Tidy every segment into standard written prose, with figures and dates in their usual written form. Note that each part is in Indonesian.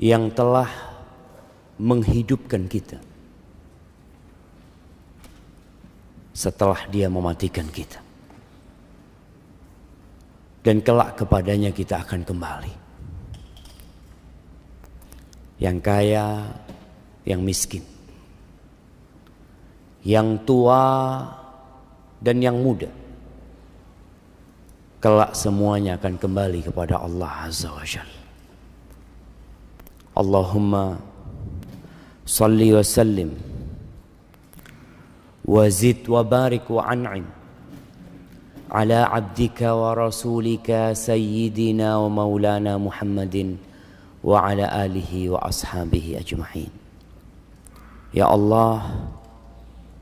yang telah menghidupkan kita setelah Dia mematikan kita, dan kelak kepadanya kita akan kembali. Yang kaya, yang miskin, yang tua dan yang muda, kelak semuanya akan kembali kepada Allah Azza wa Jalla. Allahumma salli wa sallim wa zid wa barik wa an'im ala abdika wa rasulika sayyidina wa maulana Muhammadin wa ala alihi wa ashabihi ajma'in. Ya Allah,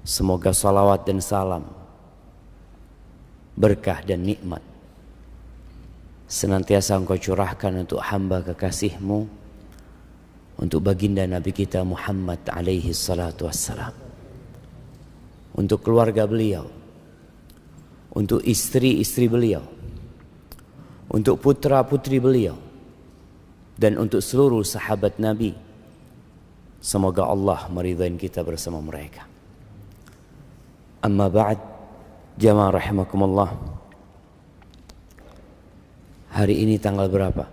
semoga salawat dan salam, berkah dan nikmat senantiasa Engkau curahkan untuk hamba kekasih-Mu, untuk baginda Nabi kita Muhammad alaihi salatu wassalam, untuk keluarga beliau, untuk istri-istri beliau, untuk putra-putri beliau, dan untuk seluruh sahabat Nabi. Semoga Allah meridai kita bersama mereka. Amma ba'd, jamaah rahimakumullah. Hari ini tanggal berapa?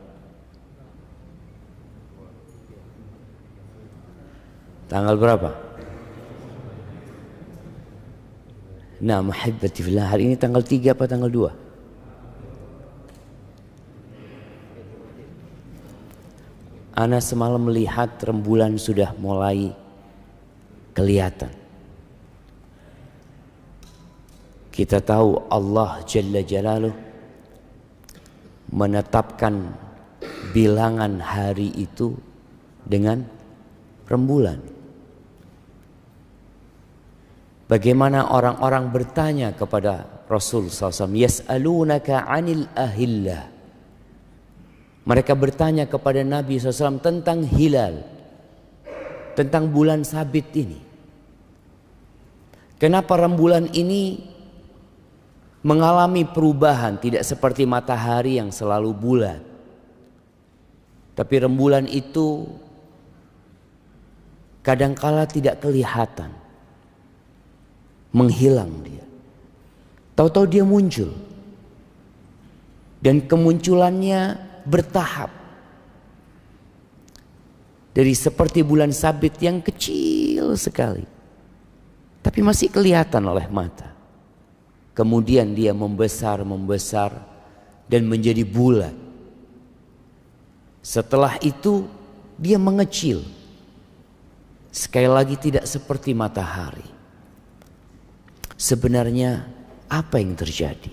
Tanggal berapa? Nah, muhibbati fillah, hari ini tanggal 3 apa tanggal 2? Ana semalam melihat rembulan sudah mulai kelihatan. Kita tahu Allah Jalla Jalaluh menetapkan bilangan hari itu dengan rembulan. Bagaimana orang-orang bertanya kepada Rasul SAW, yas'alunaka 'anil ahillah. Mereka bertanya kepada Nabi SAW tentang hilal, tentang bulan sabit ini. Kenapa rembulan ini mengalami perubahan, tidak seperti matahari yang selalu bulat, tapi rembulan itu kadangkala tidak kelihatan, menghilang dia. Tahu-tahu dia muncul, dan kemunculannya bertahap. Dari seperti bulan sabit yang kecil sekali, tapi masih kelihatan oleh mata. Kemudian dia membesar dan menjadi bulat. Setelah itu dia mengecil. Sekali lagi tidak seperti matahari. Sebenarnya apa yang terjadi?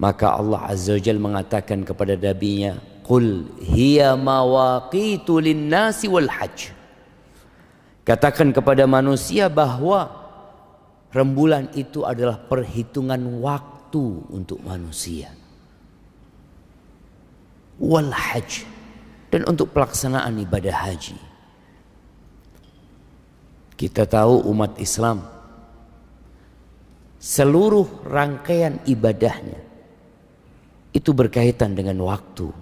Maka Allah Azza wa Jalla mengatakan kepada Nabi-Nya, "Qul hiya mawaqitu lin-nasi wal hajj." Katakan kepada manusia bahwa rembulan itu adalah perhitungan waktu untuk manusia, wal hajj, dan untuk pelaksanaan ibadah haji. Kita tahu umat Islam seluruh rangkaian ibadahnya itu berkaitan dengan waktu.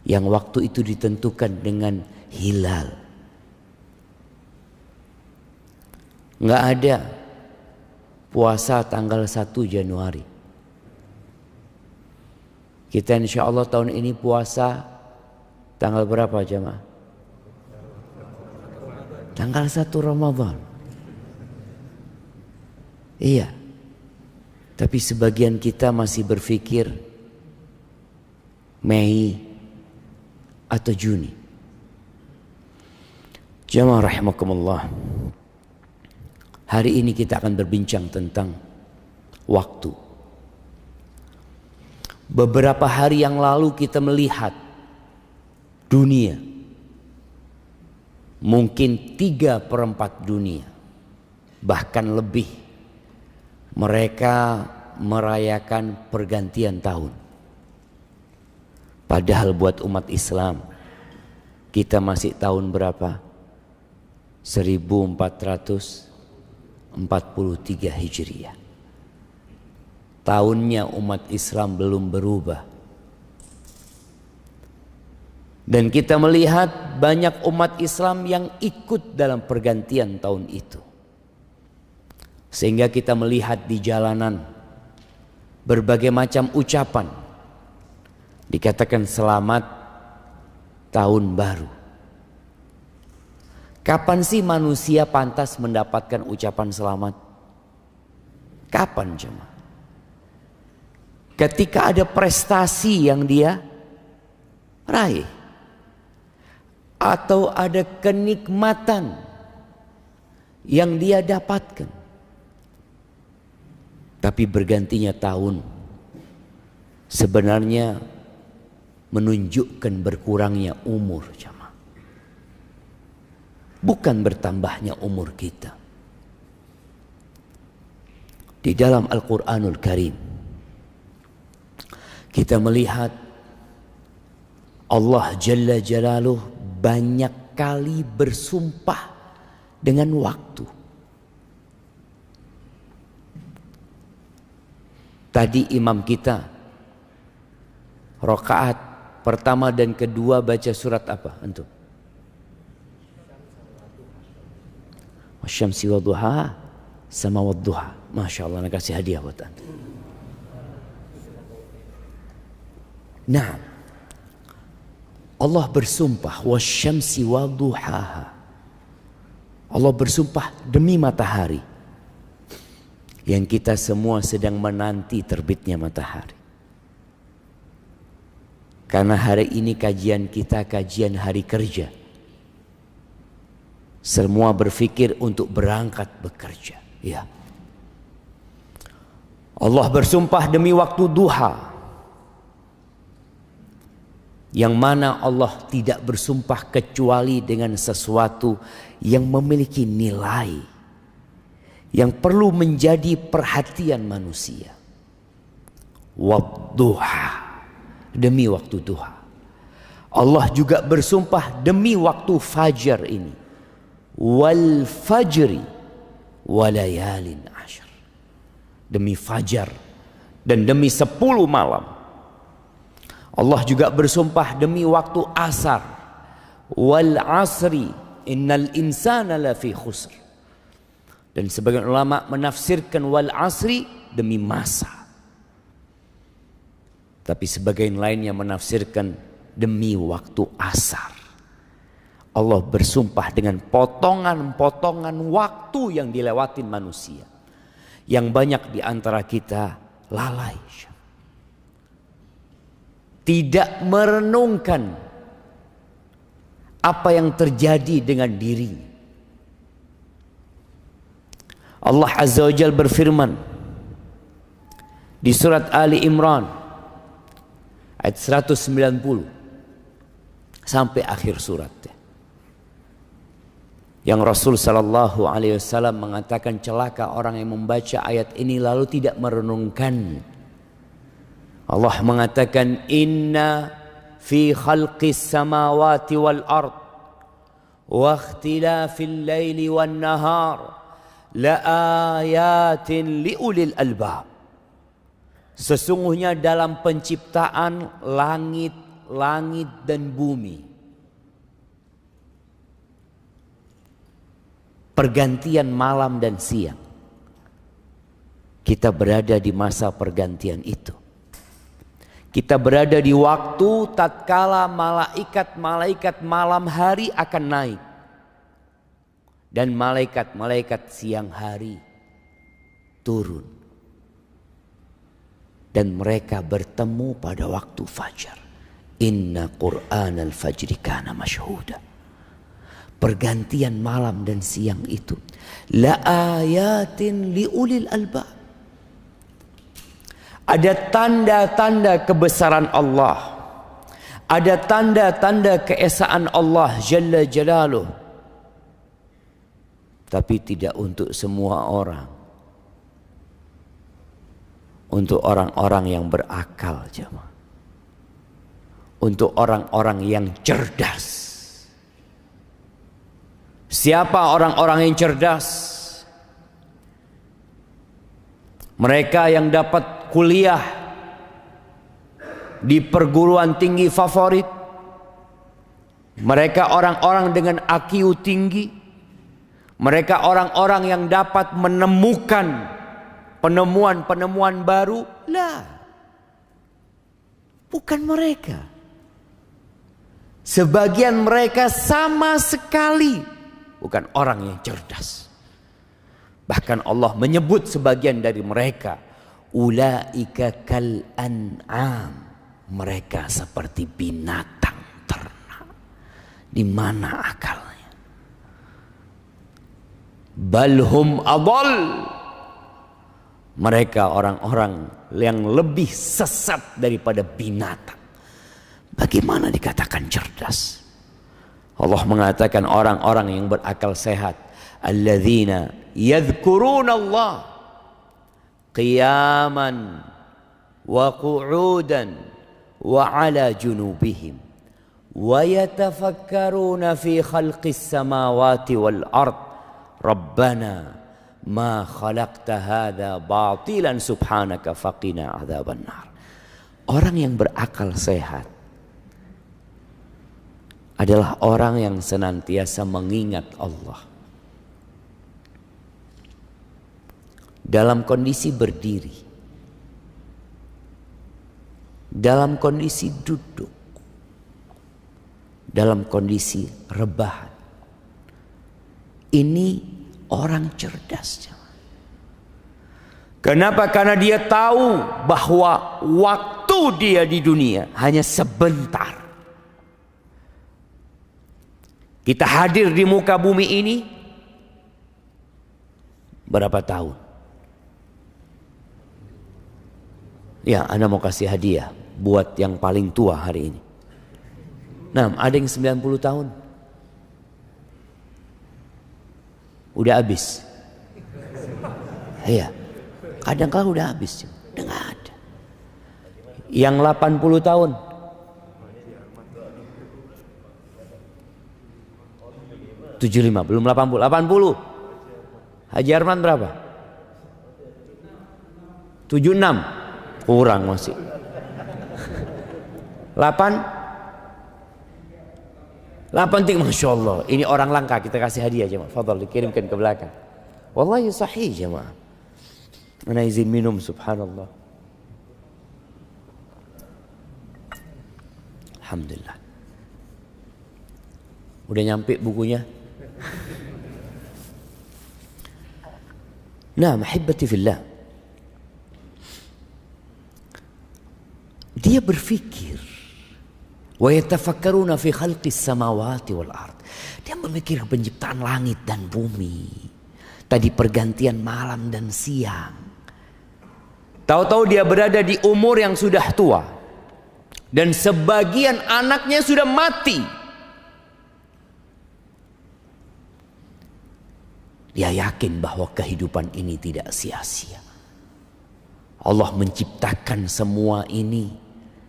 Yang waktu itu ditentukan dengan hilal. Nggak ada puasa tanggal 1 Januari. Kita insya Allah tahun ini puasa tanggal berapa jemaah? Tanggal 1 Ramadan. Iya. Tapi sebagian kita masih berpikir Mei atau Juni. Jamaah rahimakumullah. Hari ini kita akan berbincang tentang waktu. Beberapa hari yang lalu kita melihat dunia, mungkin 3/4 dunia, bahkan lebih, mereka merayakan pergantian tahun. Padahal buat umat Islam, kita masih tahun berapa? 1443 Hijriah. Tahunnya umat Islam belum berubah. Dan kita melihat banyak umat Islam yang ikut dalam pergantian tahun itu. Sehingga kita melihat di jalanan berbagai macam ucapan. Dikatakan selamat tahun baru. Kapan sih manusia pantas mendapatkan ucapan selamat? Kapan jemaah? Ketika ada prestasi yang dia raih. Atau ada kenikmatan yang dia dapatkan. Tapi bergantinya tahun sebenarnya menunjukkan berkurangnya umur jemaah. Bukan bertambahnya umur kita. Di dalam Al-Quranul Karim kita melihat Allah Jalla Jalaluh banyak kali bersumpah dengan waktu. Tadi imam kita rakaat pertama dan kedua baca surat apa antum? Wasyamsi wadduha sama wadduha. Masya Allah, nak kasih hadiah buat antum. Nah, Allah bersumpah wasyamsi wadduhaha. Allah bersumpah demi matahari yang kita semua sedang menanti terbitnya matahari. Karena hari ini kajian kita kajian hari kerja. Semua berpikir untuk berangkat bekerja. Ya. Allah bersumpah demi waktu duha. Yang mana Allah tidak bersumpah kecuali dengan sesuatu yang memiliki nilai, yang perlu menjadi perhatian manusia. Wadduha, demi waktu duha. Allah juga bersumpah demi waktu fajar ini. Wal fajri walayalin ashar. Demi fajar dan demi 10 malam. Allah juga bersumpah demi waktu asar. Wal asri innal insana lafi khusr. Dan sebagian ulama menafsirkan wal asri demi masa. Tapi sebagian lainnya menafsirkan demi waktu asar. Allah bersumpah dengan potongan-potongan waktu yang dilewatin manusia. Yang banyak di antara kita lalai. Tidak merenungkan apa yang terjadi dengan dirinya. Allah Azza wa Jalla berfirman di surat Ali Imran ayat 190 sampai akhir surat. Yang Rasul sallallahu alaihi wasallam mengatakan celaka orang yang membaca ayat ini lalu tidak merenungkan. Allah mengatakan inna fi khalqis samawati wal ard wa ikhtilafil laili wan nahar la ayatin liulil albab. Sesungguhnya dalam penciptaan langit dan bumi, pergantian malam dan siang, kita berada di masa pergantian itu. Kita berada di waktu tatkala malaikat malam hari akan naik. Dan malaikat siang hari turun. Dan mereka bertemu pada waktu fajar. Inna Qur'anal fajri kana masyhuda. Pergantian malam dan siang itu. La ayatin liulil albab. Ada tanda-tanda kebesaran Allah. Ada tanda-tanda keesaan Allah Jalla Jalaluh. Tapi tidak untuk semua orang. Untuk orang-orang yang berakal jemaah. Untuk orang-orang yang cerdas. Siapa orang-orang yang cerdas? Mereka yang dapat kuliah di perguruan tinggi favorit, Mereka orang-orang dengan IQ tinggi. Mereka orang-orang yang dapat menemukan penemuan-penemuan baru. Lah, bukan mereka. Sebagian mereka sama sekali bukan orang yang cerdas. Bahkan Allah menyebut sebagian dari mereka, ulaika kal an'am. Mereka seperti binatang ternak. Di mana akalnya? Balhum adall. Mereka orang-orang yang lebih sesat daripada binatang. Bagaimana dikatakan cerdas? Allah mengatakan orang-orang yang berakal sehat, alladzina yadhkuruna Allah qiyaman wa qu'udan wa ala junubihim wa yatafakkaruna fi khalqis samawati wal ard rabbana ma khalaqta hadza batilan subhanaka faqina adzaban nar. Orang yang berakal sehat adalah orang yang senantiasa mengingat Allah dalam kondisi berdiri, dalam kondisi duduk, dalam kondisi rebahan. Ini orang cerdas. Kenapa? Karena dia tahu bahwa waktu dia di dunia hanya sebentar. Kita hadir di muka bumi ini berapa tahun? Ya, Anda mau kasih hadiah buat yang paling tua hari ini. Nah, ada yang 90 tahun. Udah habis. Iya. Kadang-kadang udah habis. Udah gak ada. Yang 80 tahun. (75) belum 80. 80. Haji Arman berapa? 76. Kurang masih. 8 Masya Allah. Ini orang langka, kita kasih hadiah jemaah. Fadhal dikirimkan ke belakang. Wallahi sahih jemaah. Ana izin minum, subhanallah. Alhamdulillah. Udah nyampe bukunya. Nah, mahibbati fillah. Dia berfikir, wa yatafakkaruna fi khalqis samawati wal ard. Dia memikir penciptaan langit dan bumi. Tadi pergantian malam dan siang. Tahu-tahu dia berada di umur yang sudah tua. Dan sebagian anaknya sudah mati. Dia yakin bahwa kehidupan ini tidak sia-sia. Allah menciptakan semua ini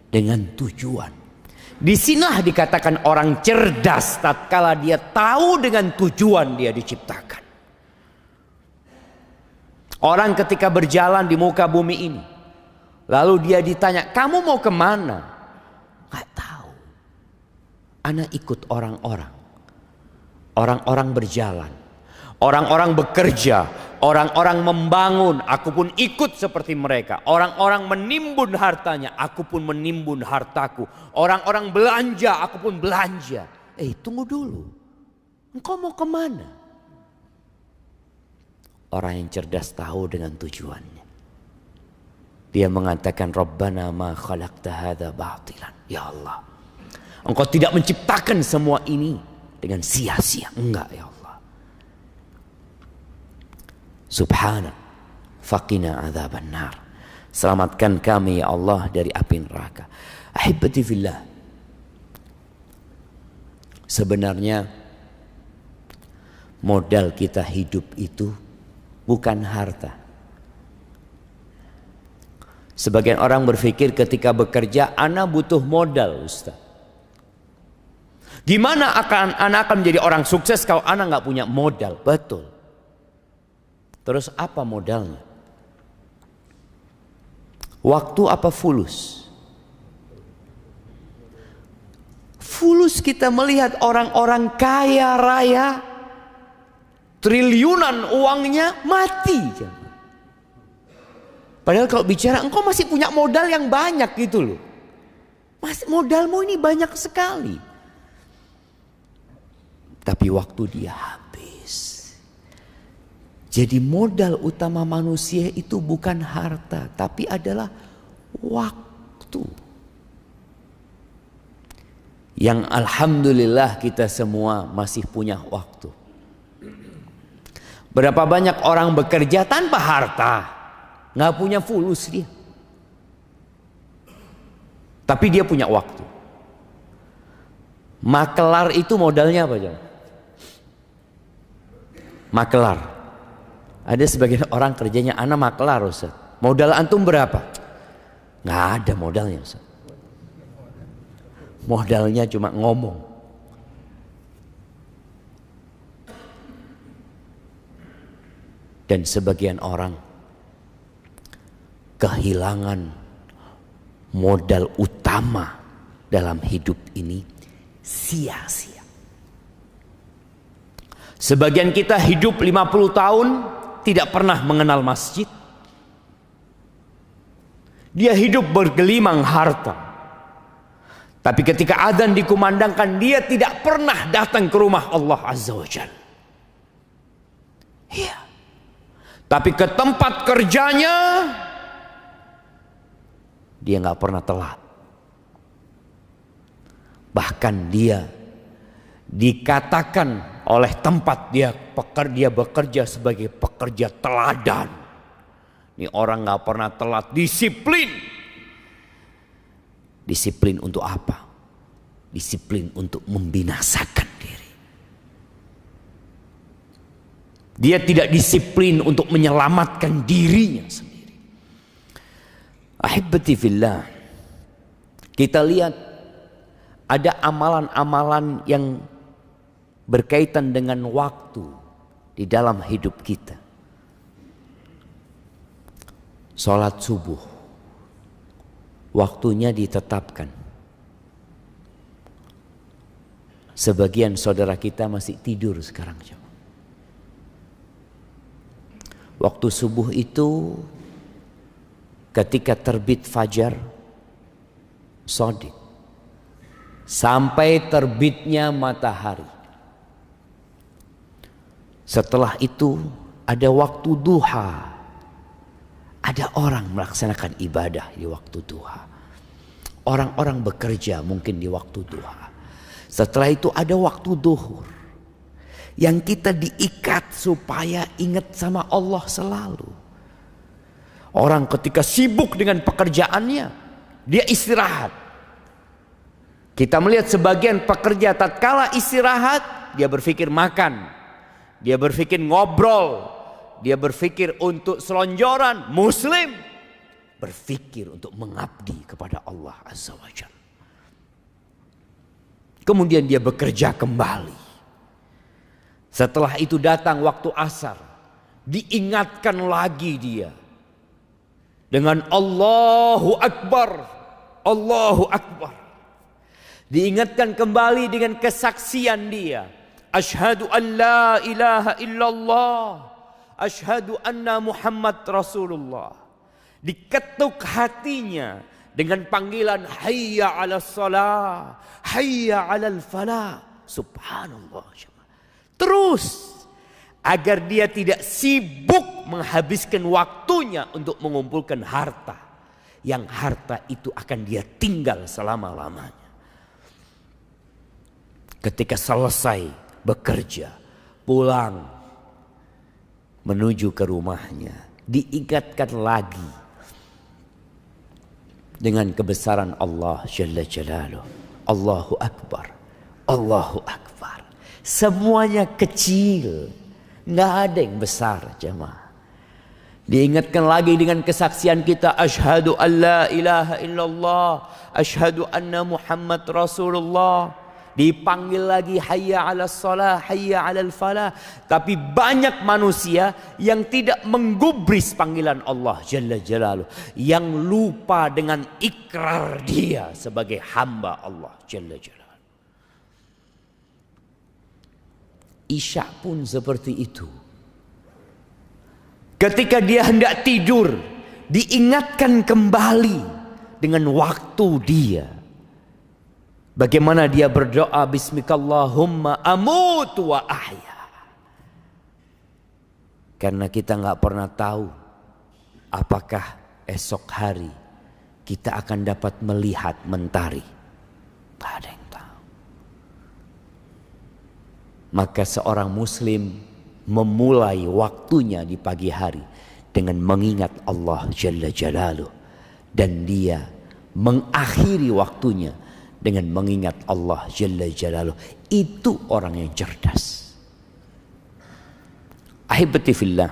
dengan tujuan. Di sinilah dikatakan orang cerdas tatkala dia tahu dengan tujuan dia diciptakan. Orang ketika berjalan di muka bumi ini, lalu dia ditanya, kamu mau kemana? Gak tahu. Ana ikut orang-orang. Orang-orang berjalan. Orang-orang bekerja. Orang-orang membangun. Aku pun ikut seperti mereka. Orang-orang menimbun hartanya. Aku pun menimbun hartaku. Orang-orang belanja. Aku pun belanja. Tunggu dulu. Engkau mau kemana? Orang yang cerdas tahu dengan tujuannya. Dia mengatakan, Rabbana ma khalaqta hadza batilan. Ya Allah, Engkau tidak menciptakan semua ini dengan sia-sia. Enggak ya Allah. Subhanak faqina adzaban nar. Selamatkan kami ya Allah dari api neraka. Ahibbati fillah. Sebenarnya modal kita hidup itu bukan harta. Sebagian orang berpikir ketika bekerja, ana butuh modal, Ustaz. Gimana ana akan menjadi orang sukses kalau ana nggak punya modal? Betul. Terus apa modalnya? Waktu apa fulus? Fulus kita melihat orang-orang kaya raya, triliunan uangnya mati. Padahal kalau bicara engkau masih punya modal yang banyak gitu loh. Modalmu ini banyak sekali. Tapi waktu dia habis. Jadi modal utama manusia itu bukan harta, tapi adalah waktu. Yang alhamdulillah kita semua masih punya waktu. Berapa banyak orang bekerja tanpa harta, nggak punya fulus dia. Tapi dia punya waktu. Makelar itu modalnya apa aja? Makelar. Ada sebagian orang kerjanya anak makelar, Ustaz. Modal antum berapa? Nggak ada modalnya, Ustaz. Modalnya cuma ngomong. Dan sebagian orang kehilangan modal utama dalam hidup ini sia-sia. Sebagian kita hidup 50 tahun tidak pernah mengenal masjid. Dia hidup bergelimang harta. Tapi ketika adzan dikumandangkan, dia tidak pernah datang ke rumah Allah Azza wa Jalla. Iya. Tapi ke tempat kerjanya, dia nggak pernah telat. Bahkan dia dikatakan oleh tempat dia bekerja sebagai pekerja teladan. Ini orang nggak pernah telat, disiplin. Disiplin untuk apa? Disiplin untuk membinasakan diri. Dia tidak disiplin untuk menyelamatkan dirinya sendiri. Ahibbati fillah. Kita lihat ada amalan-amalan yang berkaitan dengan waktu di dalam hidup kita. Salat subuh. Waktunya ditetapkan. Sebagian saudara kita masih tidur sekarang. Waktu subuh itu ketika terbit fajar shadiq sampai terbitnya matahari. Setelah itu ada waktu duha. Ada orang melaksanakan ibadah di waktu duha. Orang-orang bekerja mungkin di waktu duha. Setelah itu ada waktu duhur. Yang kita diikat supaya ingat sama Allah selalu. Orang ketika sibuk dengan pekerjaannya, dia istirahat. Kita melihat sebagian pekerja tatkala istirahat, dia berpikir makan. Dia berpikir ngobrol. Dia berpikir untuk selonjoran. Muslim berpikir untuk mengabdi kepada Allah Azza wa Jalla. Kemudian dia bekerja kembali. Setelah itu datang waktu asar. Diingatkan lagi dia. Dengan Allahu Akbar. Allahu Akbar. Diingatkan kembali dengan kesaksian dia. Asyhadu an la ilaha illallah. Asyhadu anna Muhammad Rasulullah. Diketuk hatinya dengan panggilan hayya 'alas shalah, hayya 'alal falah. Subhanallah. Terus agar dia tidak sibuk menghabiskan waktunya untuk mengumpulkan harta. Yang harta itu akan dia tinggal selama-lamanya. Ketika selesai bekerja, pulang menuju ke rumahnya, diingatkan lagi dengan kebesaran Allah Jalla Jalaluh. Allahu Akbar, Allahu Akbar. Semuanya kecil, nggak ada yang besar, jemaah. Diingatkan lagi dengan kesaksian kita, asyhadu an la ilaha illallah, asyhadu anna Muhammad Rasulullah. Dipanggil lagi hayya 'alas shalah, hayya 'alal falah. Tapi banyak manusia yang tidak menggubris panggilan Allah Jalla Jalaluh, yang lupa dengan ikrar dia sebagai hamba Allah Jalla Jalaluh. Isya pun seperti itu. Ketika dia hendak tidur, diingatkan kembali dengan waktu dia. Bagaimana dia berdoa, Bismikallahumma amutu wa ahya. Karena kita nggak pernah tahu apakah esok hari kita akan dapat melihat mentari. Nggak ada yang tahu. Maka seorang muslim memulai waktunya di pagi hari dengan mengingat Allah Jalla Jalaluh. Dan dia mengakhiri waktunya dengan mengingat Allah Jalla Jalaluh. Itu orang yang cerdas. Ahibati fillah,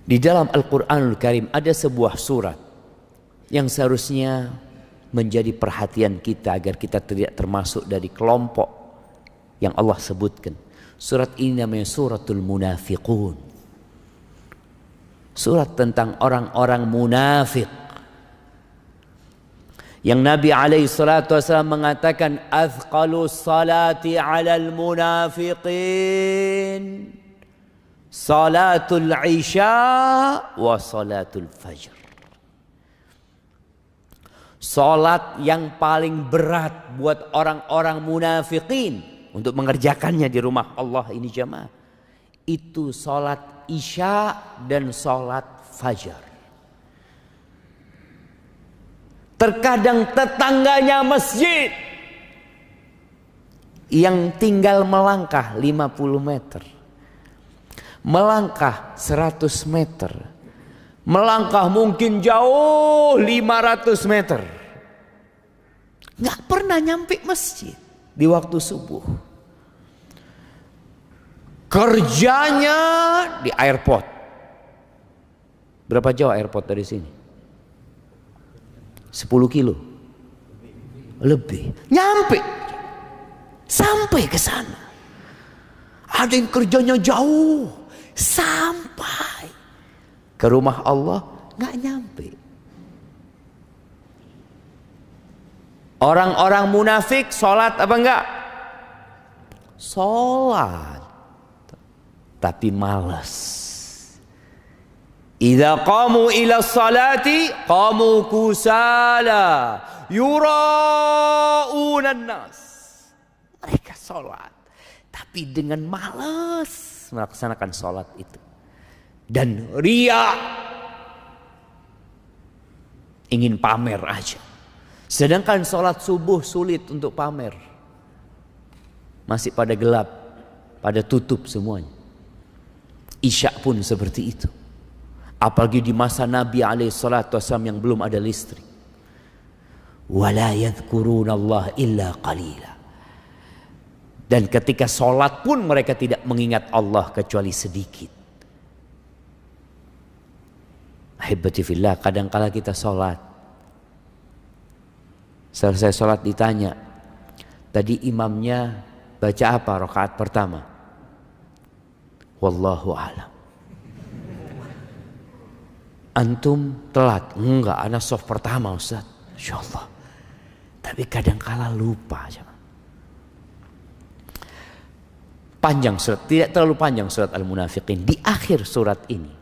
di dalam Al-Quranul Karim ada sebuah surat yang seharusnya menjadi perhatian kita agar kita tidak termasuk dari kelompok yang Allah sebutkan. Surat ini namanya Suratul Munafiqun. Surat tentang orang-orang munafik. Yang Nabi SAW mengatakan, Athqalu salati alal munafiqin salatul isya wa salatul fajr. Salat yang paling berat buat orang-orang munafikin untuk mengerjakannya di rumah Allah ini jamaah, itu salat isya dan salat fajar. Terkadang tetangganya masjid yang tinggal melangkah 50 meter, melangkah 100 meter, melangkah mungkin jauh 500 meter, nggak pernah nyampe masjid di waktu subuh. Kerjanya di airport. Berapa jauh airport dari sini? 10 kilo lebih, nyampe sampai ke sana. Ada yang kerjanya jauh, sampai ke rumah Allah nggak nyampe. Orang-orang munafik sholat apa enggak? Sholat, tapi malas. Idza qamu ila salati qamu kusala yura'unan nas. Mereka sholat tapi dengan malas melaksanakan sholat itu. Dan ria, ingin pamer aja. Sedangkan sholat subuh sulit untuk pamer. Masih pada gelap, pada tutup semuanya. Isya pun seperti itu. Apalagi di masa Nabi SAW yang belum ada listrik. Wala yadhkurunallah illa qalila. Dan ketika sholat pun mereka tidak mengingat Allah kecuali sedikit. Ahibati fillah, kadangkala kita sholat, selesai sholat ditanya, tadi imamnya baca apa rakaat pertama? Wallahu a'lam. Antum telat? Enggak, ana shaf pertama Ustaz. Insyaallah. Tapi kadangkala lupa. Panjang surat, tidak terlalu panjang surat Al-Munafiqin. Di akhir surat ini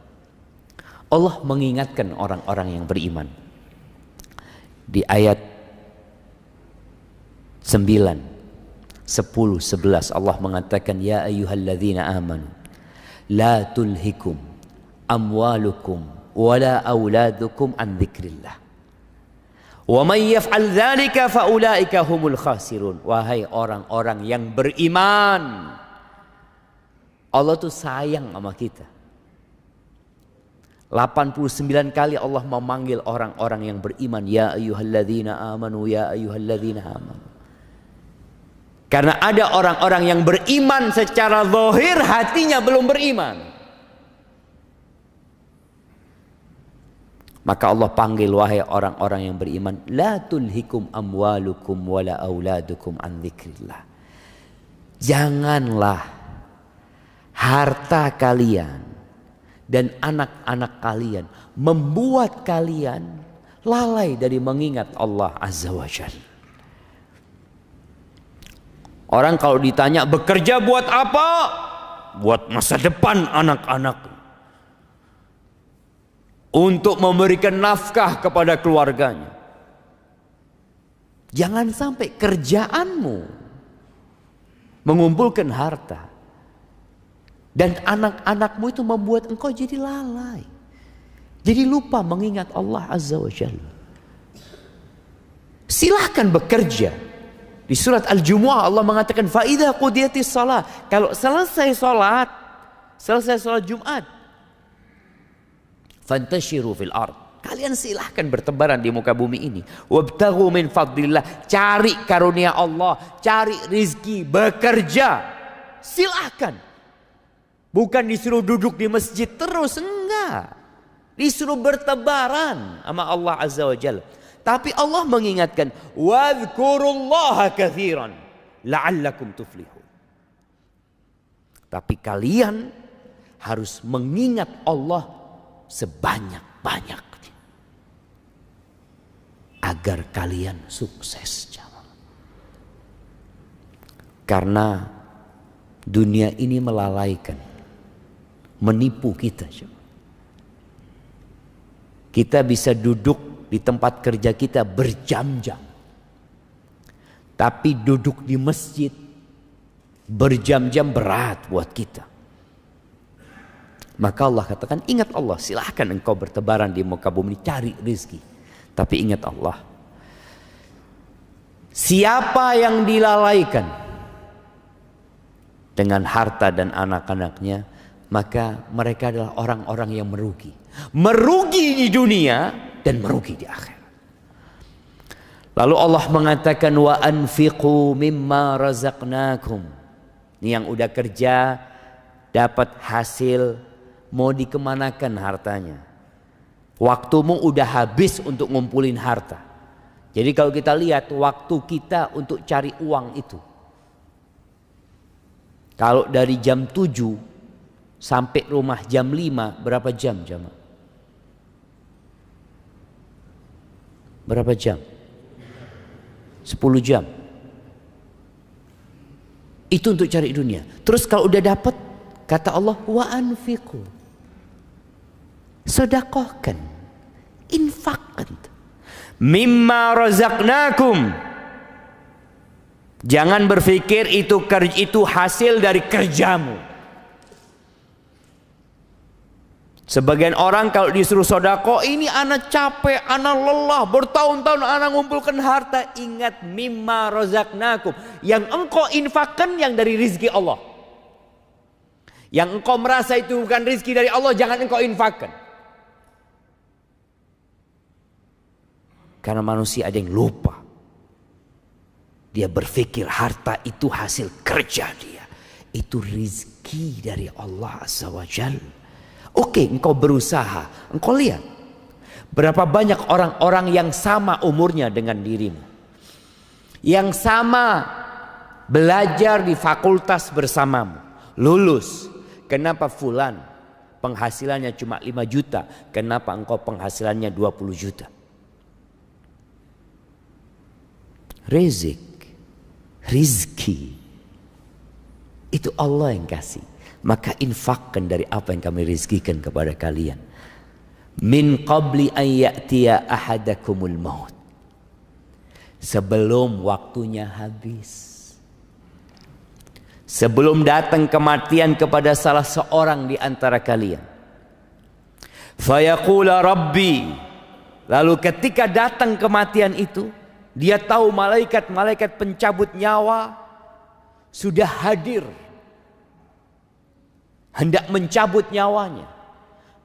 Allah mengingatkan orang-orang yang beriman. Di ayat 9, 10, 11 Allah mengatakan, Ya ayyuhalladzina amanu la tulhikum amwalukum wala auladukum an dzikrillah wa may yaf'al dzalika fa ulaika humul khasirun. Wahai orang-orang yang beriman, Allah tuh sayang sama kita. 89 kali Allah memanggil orang-orang yang beriman, ya ayyuhalladzina amanu, ya ayyuhalladzina amanu. Karena ada orang-orang yang beriman secara zahir, hatinya belum beriman. Maka Allah panggil, wahai orang-orang yang beriman, la tulhikum amwalukum wala auladukum an dzikrillah. Janganlah harta kalian dan anak-anak kalian membuat kalian lalai dari mengingat Allah Azza wa Jalla. Orang kalau ditanya bekerja buat apa? Buat masa depan anak-anak. Untuk memberikan nafkah kepada keluarganya. Jangan sampai kerjaanmu mengumpulkan harta. Dan anak-anakmu itu membuat engkau jadi lalai. Jadi lupa mengingat Allah Azza wa Jalla. Silahkan bekerja. Di surat Al-Jumu'ah Allah mengatakan fa'idha qudiyatis salat. Kalau selesai salat Jumat, fantashiru fil ard. Kalian silahkan bertebaran di muka bumi ini. Wabtaghu min fadlillah. Cari karunia Allah, cari rizki, bekerja. Silahkan. Bukan disuruh duduk di masjid terus, enggak. Disuruh bertebaran sama Allah Azza wa Jalla. Tapi Allah mengingatkan, wadhkurullaha katsiran la'allakum tuflihun. Tapi kalian harus mengingat Allah sebanyak-banyaknya agar kalian sukses. Karena dunia ini melalaikan, menipu kita. Kita bisa duduk di tempat kerja kita berjam-jam, tapi duduk di masjid berjam-jam berat buat kita. Maka Allah katakan, ingat Allah, silahkan engkau bertebaran di muka bumi cari rezeki, tapi ingat Allah. Siapa yang dilalaikan dengan harta dan anak-anaknya, maka mereka adalah orang-orang yang merugi. Merugi di dunia dan merugi di akhirat. Lalu Allah mengatakan wa anfiqu mimma razaqnakum. Ini yang udah kerja dapat hasil, mau dikemanakan hartanya? Waktumu udah habis untuk ngumpulin harta. Jadi kalau kita lihat waktu kita untuk cari uang itu, kalau dari jam 7 sampai rumah jam 5, berapa jam jamaah? Berapa jam? 10 jam. Itu untuk cari dunia. Terus kalau udah dapat, kata Allah, wa anfiqu. Sedekahkan, infakkan. Mimma razaqnakum. Jangan berpikir itu hasil dari kerjamu. Sebagian orang kalau disuruh sodako, ini anak capek, anak lelah, bertahun-tahun anak ngumpulkan harta. Ingat mimma razaqnakum, yang engkau infakkan yang dari rizki Allah. Yang engkau merasa itu bukan rizki dari Allah, jangan engkau infakkan. Karena manusia ada yang lupa. Dia berpikir harta itu hasil kerja dia. Itu rizki dari Allah Azza wa Jalla. Oke, engkau berusaha. Engkau lihat berapa banyak orang-orang yang sama umurnya dengan dirimu, yang sama belajar di fakultas bersamamu, lulus. Kenapa fulan penghasilannya cuma 5 juta? Kenapa engkau penghasilannya 20 juta? Rizki itu Allah yang kasih. Maka infakkan dari apa yang kami rizkikan kepada kalian. Min qabli an ya'tiya ahadakumul maut. Sebelum waktunya habis. Sebelum datang kematian kepada salah seorang di antara kalian. Fayaqula Rabbi. Lalu ketika datang kematian itu, dia tahu malaikat-malaikat pencabut nyawa sudah hadir, hendak mencabut nyawanya.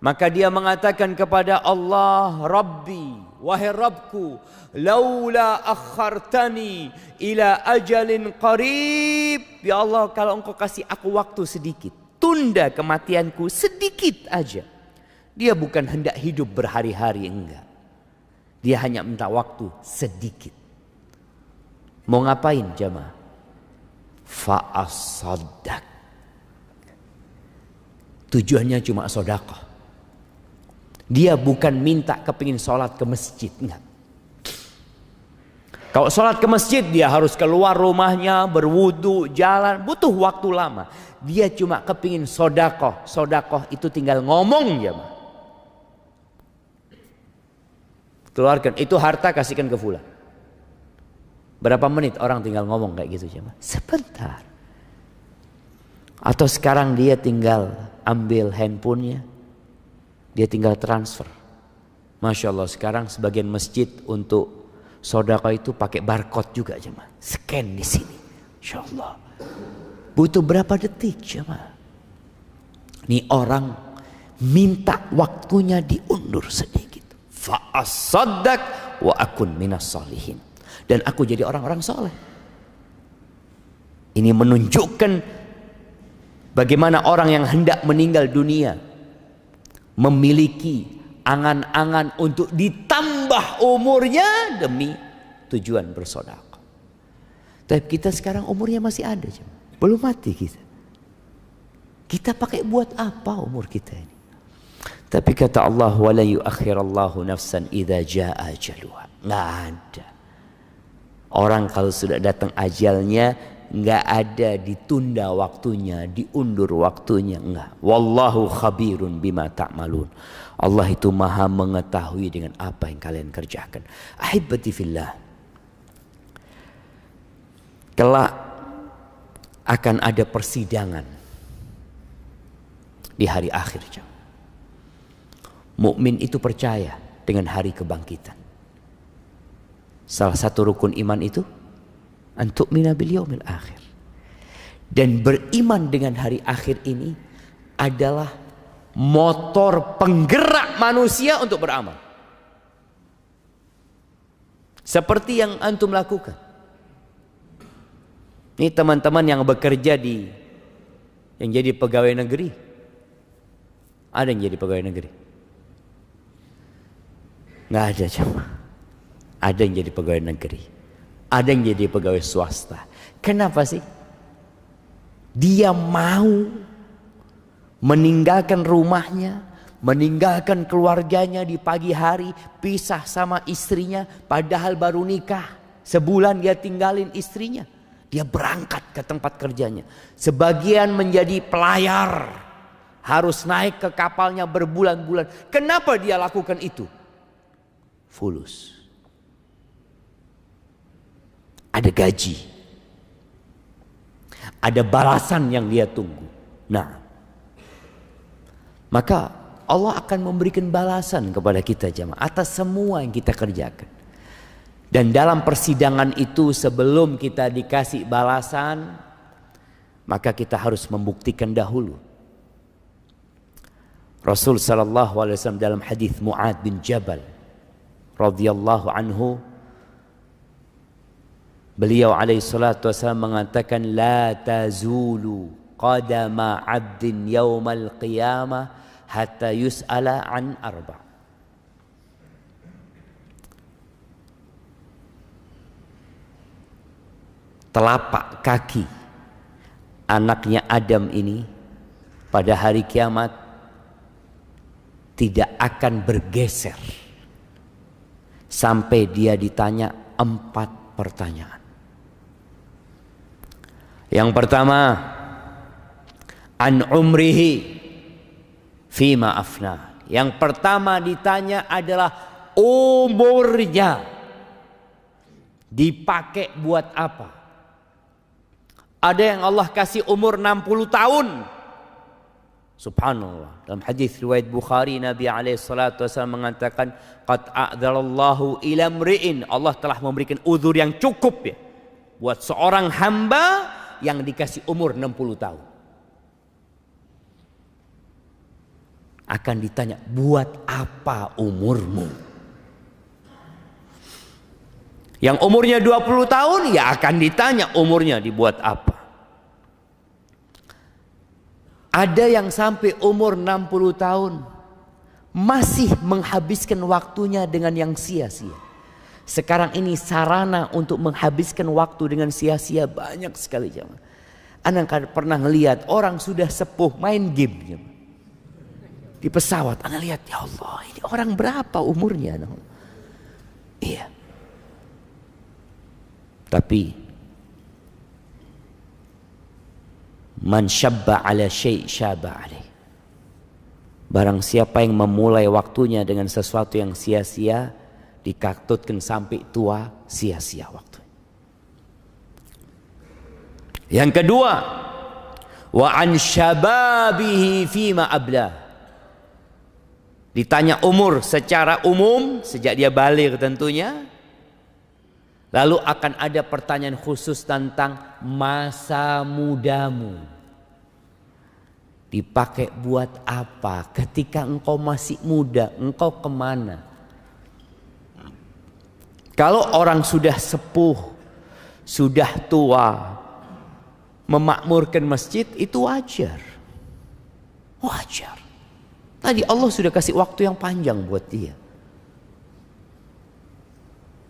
Maka dia mengatakan kepada Allah, Rabbi, wahai Rabbku, laula akhartani ila ajalin qarib. Ya Allah, kalau engkau kasih aku waktu sedikit, tunda kematianku sedikit aja. Dia bukan hendak hidup berhari-hari, enggak. Dia hanya minta waktu sedikit. Mau ngapain jamaah? Fa'asaddaq. Tujuannya cuma sedekah. Dia bukan minta kepingin sholat ke masjid, enggak. Kalau sholat ke masjid dia harus keluar rumahnya, berwudu, jalan, butuh waktu lama. Dia cuma kepingin sodakoh. Sodakoh itu tinggal ngomong ya. Keluarkan, itu harta kasihkan ke fulan. Berapa menit orang tinggal ngomong kayak gitu ya. Sebentar. Atau sekarang dia tinggal ambil handphonenya, dia tinggal transfer. Masya Allah, sekarang sebagian masjid untuk sedekah itu pakai barcode juga jemaah. Scan di sini. Insya Allah. Butuh berapa detik jemaah? Ini orang minta waktunya diundur sedikit. Fa'asaddaq wa akun minas salihin. Dan aku jadi orang-orang soleh. Ini menunjukkan bagaimana orang yang hendak meninggal dunia memiliki angan-angan untuk ditambah umurnya demi tujuan bersedekah. Tapi kita sekarang umurnya masih ada, belum mati kita. Kita pakai buat apa umur kita ini? Tapi kata Allah, wala yuakhirallahu nafsan idza jaa ajaluha. Nggak ada. Orang kalau sudah datang ajalnya, nggak ada ditunda waktunya, diundur waktunya, enggak. Wallahu khabirun bima ta'malun. Allah itu maha mengetahui dengan apa yang kalian kerjakan. Ahibati fillah. Kelak akan ada persidangan di hari akhir. Mukmin itu percaya dengan hari kebangkitan. Salah satu rukun iman itu antu'mina bil yaumil akhir. Dan beriman dengan hari akhir ini adalah motor penggerak manusia untuk beramal. Seperti yang antum lakukan. Ini teman-teman yang bekerja yang jadi pegawai negeri. Ada yang jadi pegawai negeri? Nggak ada cuma. Ada yang jadi pegawai negeri. Ada yang jadi pegawai swasta. Kenapa sih? Dia mau meninggalkan rumahnya, meninggalkan keluarganya di pagi hari, pisah sama istrinya, padahal baru nikah. Sebulan dia tinggalin istrinya. Dia berangkat ke tempat kerjanya. Sebagian menjadi pelayar, harus naik ke kapalnya berbulan-bulan. Kenapa dia lakukan itu? Fulus. Ada gaji. Ada balasan yang dia tunggu. Nah, maka Allah akan memberikan balasan kepada kita jemaah atas semua yang kita kerjakan. Dan dalam persidangan itu sebelum kita dikasih balasan, maka kita harus membuktikan dahulu. Rasul sallallahu alaihi wasallam dalam hadis Mu'ad bin Jabal radhiyallahu anhu, beliau alaihi salatu wasallam mengatakan, la tazulu qadama 'abdin yaumal qiyamah hatta yus'ala an arba'. Telapak kaki anaknya Adam ini pada hari kiamat tidak akan bergeser sampai dia ditanya 4 pertanyaan. Yang pertama, an umrihi fima afna. Yang pertama ditanya adalah umurnya dipakai buat apa? Ada yang Allah kasih umur 60 tahun. Subhanallah. Dalam hadis riwayat Bukhari, Nabi alaihi salatu wasallam mengatakan, qad a'dzalallahu ila mri'in. Allah telah memberikan uzur yang cukup ya buat seorang hamba yang dikasih umur 60 tahun. Akan ditanya, buat apa umurmu? Yang umurnya 20 tahun ya akan ditanya umurnya dibuat apa. Ada yang sampai umur 60 tahun masih menghabiskan waktunya dengan yang sia-sia. Sekarang ini sarana untuk menghabiskan waktu dengan sia-sia banyak sekali jemaah. Anda pernah ngelihat orang sudah sepuh main game jemaah. Di pesawat Anda lihat, ya Allah, ini orang berapa umurnya? Iya. Tapi man syabba ala syai' syaba alaih. Barang siapa yang memulai waktunya dengan sesuatu yang sia-sia, dikatutkan sampai tua sia-sia waktu. Yang kedua, wa an syababihi fima ablah. Ditanya umur secara umum sejak dia baligh tentunya. Lalu akan ada pertanyaan khusus tentang masa mudamu. Dipakai buat apa? Ketika engkau masih muda, engkau kemana? Kalau orang sudah sepuh, sudah tua, memakmurkan masjid, itu wajar. Wajar. Tadi Allah sudah kasih waktu yang panjang buat dia.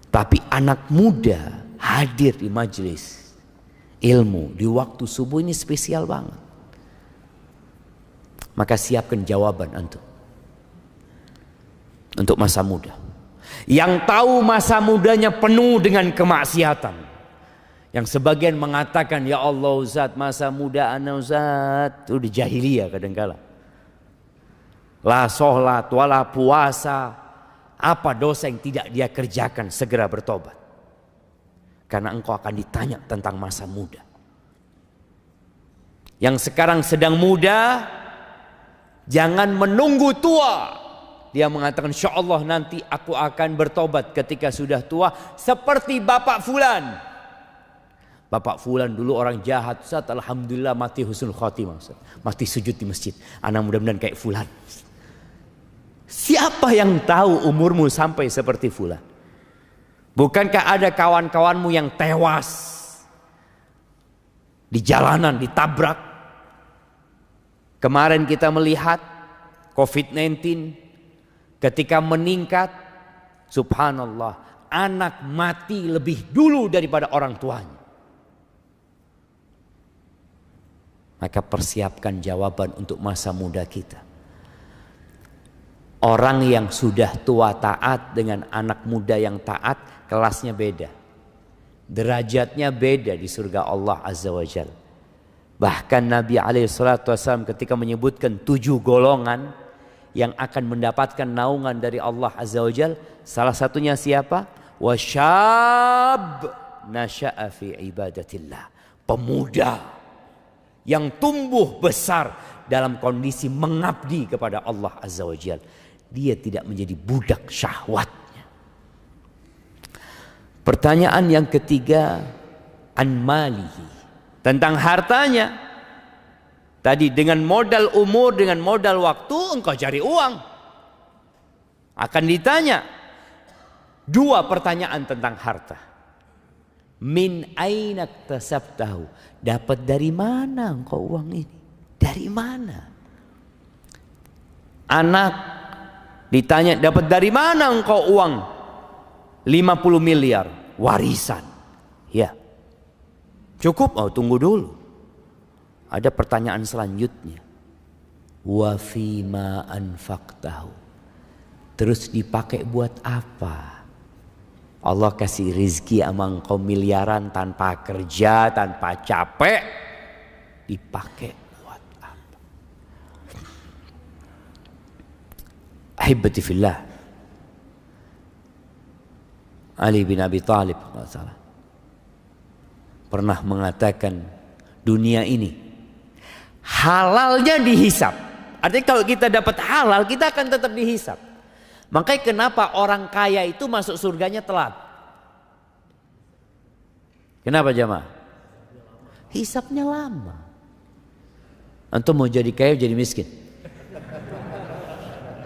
Tapi anak muda hadir di majelis ilmu di waktu subuh ini spesial banget. Maka siapkan jawaban antum untuk masa muda. Yang tahu masa mudanya penuh dengan kemaksiatan. Yang sebagian mengatakan, ya Allah Ustaz, masa muda ana Ustaz, itu di jahiliyah kadang-kala. La sholat, wala puasa, apa dosa yang tidak dia kerjakan, segera bertobat. Karena engkau akan ditanya tentang masa muda. Yang sekarang sedang muda, jangan menunggu tua. Dia mengatakan, insya Allah nanti aku akan bertobat ketika sudah tua, seperti Bapak Fulan. Bapak Fulan dulu orang jahat, Ustaz, alhamdulillah mati husnul khotimah, Ustaz. Mati sujud di masjid. Anak mudah-mudahan kayak Fulan. Siapa yang tahu umurmu sampai seperti Fulan? Bukankah ada kawan-kawanmu yang tewas di jalanan, ditabrak? Kemarin kita melihat COVID-19 ketika meningkat, subhanallah, anak mati lebih dulu daripada orang tuanya. Maka persiapkan jawaban untuk masa muda kita. Orang yang sudah tua taat dengan anak muda yang taat, kelasnya beda. Derajatnya beda di surga Allah Azza wa Jalla. Bahkan Nabi SAW ketika menyebutkan 7 golongan yang akan mendapatkan naungan dari Allah Azza wa Jalla, salah satunya siapa? Wasyab nasya'a fi ibadatillah. Pemuda yang tumbuh besar dalam kondisi mengabdi kepada Allah Azza wa Jalla. Dia tidak menjadi budak syahwatnya. Pertanyaan yang ketiga, an malihi, tentang hartanya. Tadi dengan modal umur, dengan modal waktu engkau cari uang. Akan ditanya 2 pertanyaan tentang harta. Min aina tasabtahu, dapat dari mana engkau uang ini? Dari mana? Anak ditanya, dapat dari mana engkau uang 50 miliar warisan? Ya. Cukup? Oh, tunggu dulu. Ada pertanyaan selanjutnya. Wa fima anfaqtahu. Terus dipakai buat apa? Allah kasih rizki sama engkau miliaran tanpa kerja, tanpa capek. Dipakai buat apa? Ahibati fillah, Ali bin Abi Thalib pernah mengatakan, dunia ini halalnya dihisap. Artinya kalau kita dapat halal, kita akan tetap dihisap. Makanya kenapa orang kaya itu masuk surganya telat? Kenapa jamaah? Hisapnya lama. Antum mau jadi kaya jadi miskin?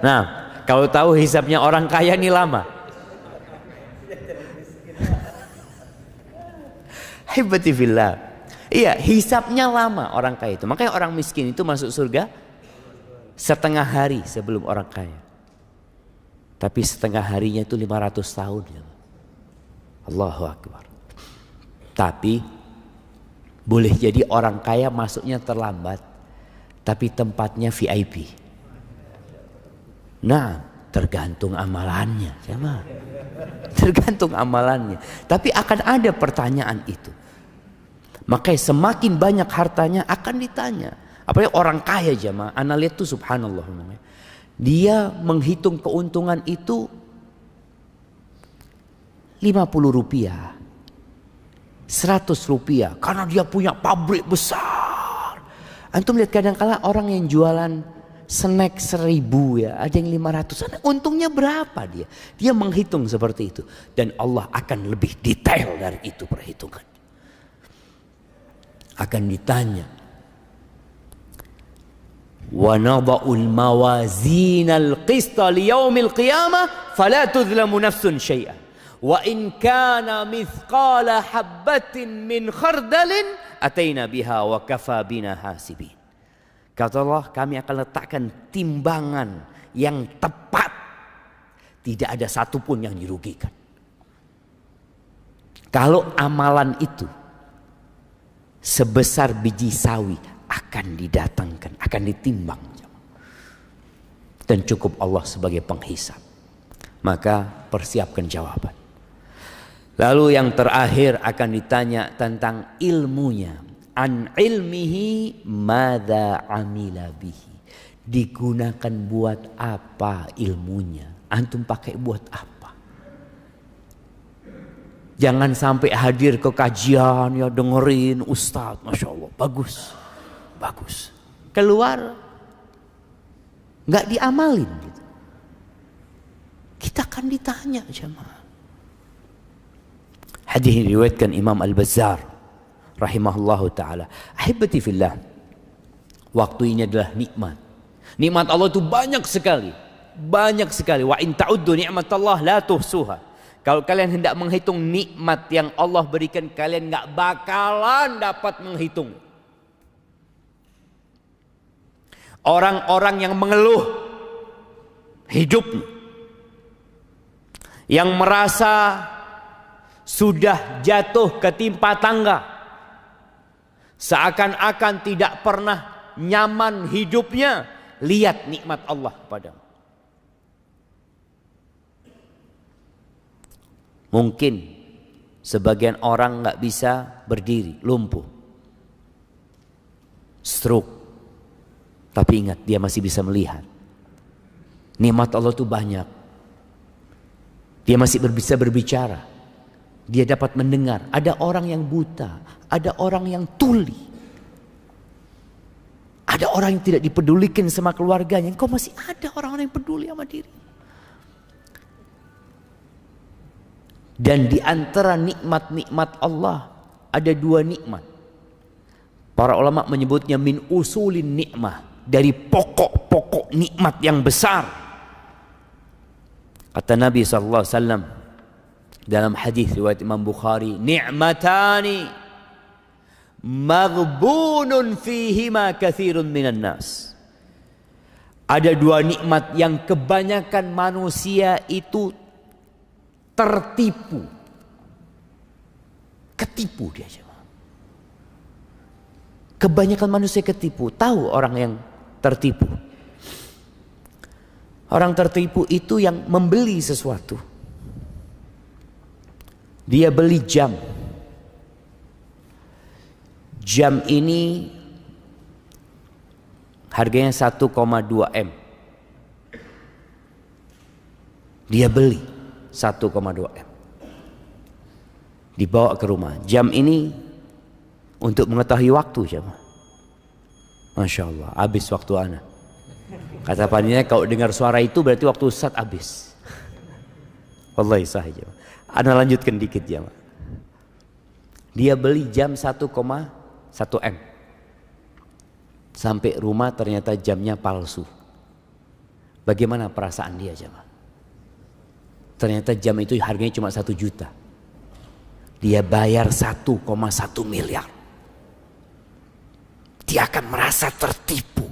Nah, kalau tahu hisapnya orang kaya ini lama. Hibati fillah. Iya, hisapnya lama orang kaya itu. Makanya orang miskin itu masuk surga setengah hari sebelum orang kaya. Tapi setengah harinya itu 500 tahun. Ya. Allahu Akbar. Tapi boleh jadi orang kaya masuknya terlambat, tapi tempatnya VIP. Nah, Tergantung amalannya, jemaah. Tergantung amalannya. Tapi akan ada pertanyaan itu. Makanya semakin banyak hartanya akan ditanya. Apalagi orang kaya, jemaah. Ana lihat tuh subhanallah. Dia menghitung keuntungan itu 50 rupiah, 100 rupiah. Karena dia punya pabrik besar. Antum lihat kadang-kala orang yang jualan snack 1000 ya, ada yang 500. Untungnya berapa dia? Dia menghitung seperti itu. Dan Allah akan lebih detail dari itu perhitungan. Akan ditanya. Wa nada'ul mawazinal qista liyaumil qiyamah fala tuzlamu nafsun syai'an. Wa in kana mithqala habbatin min khardalin ataina biha wa kafa bina hasibin. Kata Allah, kami akan letakkan timbangan yang tepat. Tidak ada satupun yang dirugikan. Kalau amalan itu sebesar biji sawi akan didatangkan, akan ditimbang. Dan cukup Allah sebagai penghisab. Maka persiapkan jawaban. Lalu yang terakhir akan ditanya tentang ilmunya. An ilmihi madza amila bihi. Digunakan buat apa ilmunya? Antum pakai buat apa? Jangan sampai hadir ke kajian ya dengerin ustaz, masya Allah bagus, bagus. Keluar nggak diamalin gitu. Kita akan ditanya jemaah. Hadis ini diriwayatkan Imam Al-Bazzar rahimahullahu ta'ala. Ahibati fillah. Waktu ini adalah nikmat. Nikmat Allah itu banyak sekali. Banyak sekali. Wa in ta'uddu ni'matallah la tuhsuha. Kalau kalian hendak menghitung nikmat yang Allah berikan, kalian gak bakalan dapat menghitung. Orang-orang yang mengeluh hidupnya, yang merasa sudah jatuh ketimpa tangga, seakan-akan tidak pernah nyaman hidupnya, lihat nikmat Allah padamu. Mungkin sebagian orang nggak bisa berdiri, lumpuh, stroke, tapi ingat dia masih bisa melihat. Nikmat Allah itu banyak. Dia masih bisa berbicara. Dia dapat mendengar. Ada orang yang buta, ada orang yang tuli, ada orang yang tidak dipedulikan sama keluarganya. Engkau masih ada orang-orang yang peduli sama diri. Dan di antara nikmat-nikmat Allah ada dua nikmat. Para ulama menyebutnya min usulin nikmah, dari pokok-pokok nikmat yang besar. Kata Nabi SAW dalam hadis riwayat Imam Bukhari, ni'matani maghbunun fihima katsirun minan nas. Ada dua nikmat yang kebanyakan manusia itu tertipu. Ketipu dia. Kebanyakan manusia ketipu. Tahu orang yang tertipu? Orang tertipu itu yang membeli sesuatu. Dia beli jam. Jam ini harganya 1,2 M. Dia beli 1,2 M. Dibawa ke rumah. Jam ini untuk mengetahui waktu jemaah. Masya Allah, habis waktu ana. Kata panitia, kalau dengar suara itu berarti waktu Ustaz habis. Wallahi sahih. Ana lanjutkan dikit ya. Dia beli jam 1,1 M. Sampai rumah ternyata jamnya palsu. Bagaimana perasaan dia jemaah? Ternyata jam itu harganya cuma 1 juta. Dia bayar 1,1 miliar. Dia akan merasa tertipu.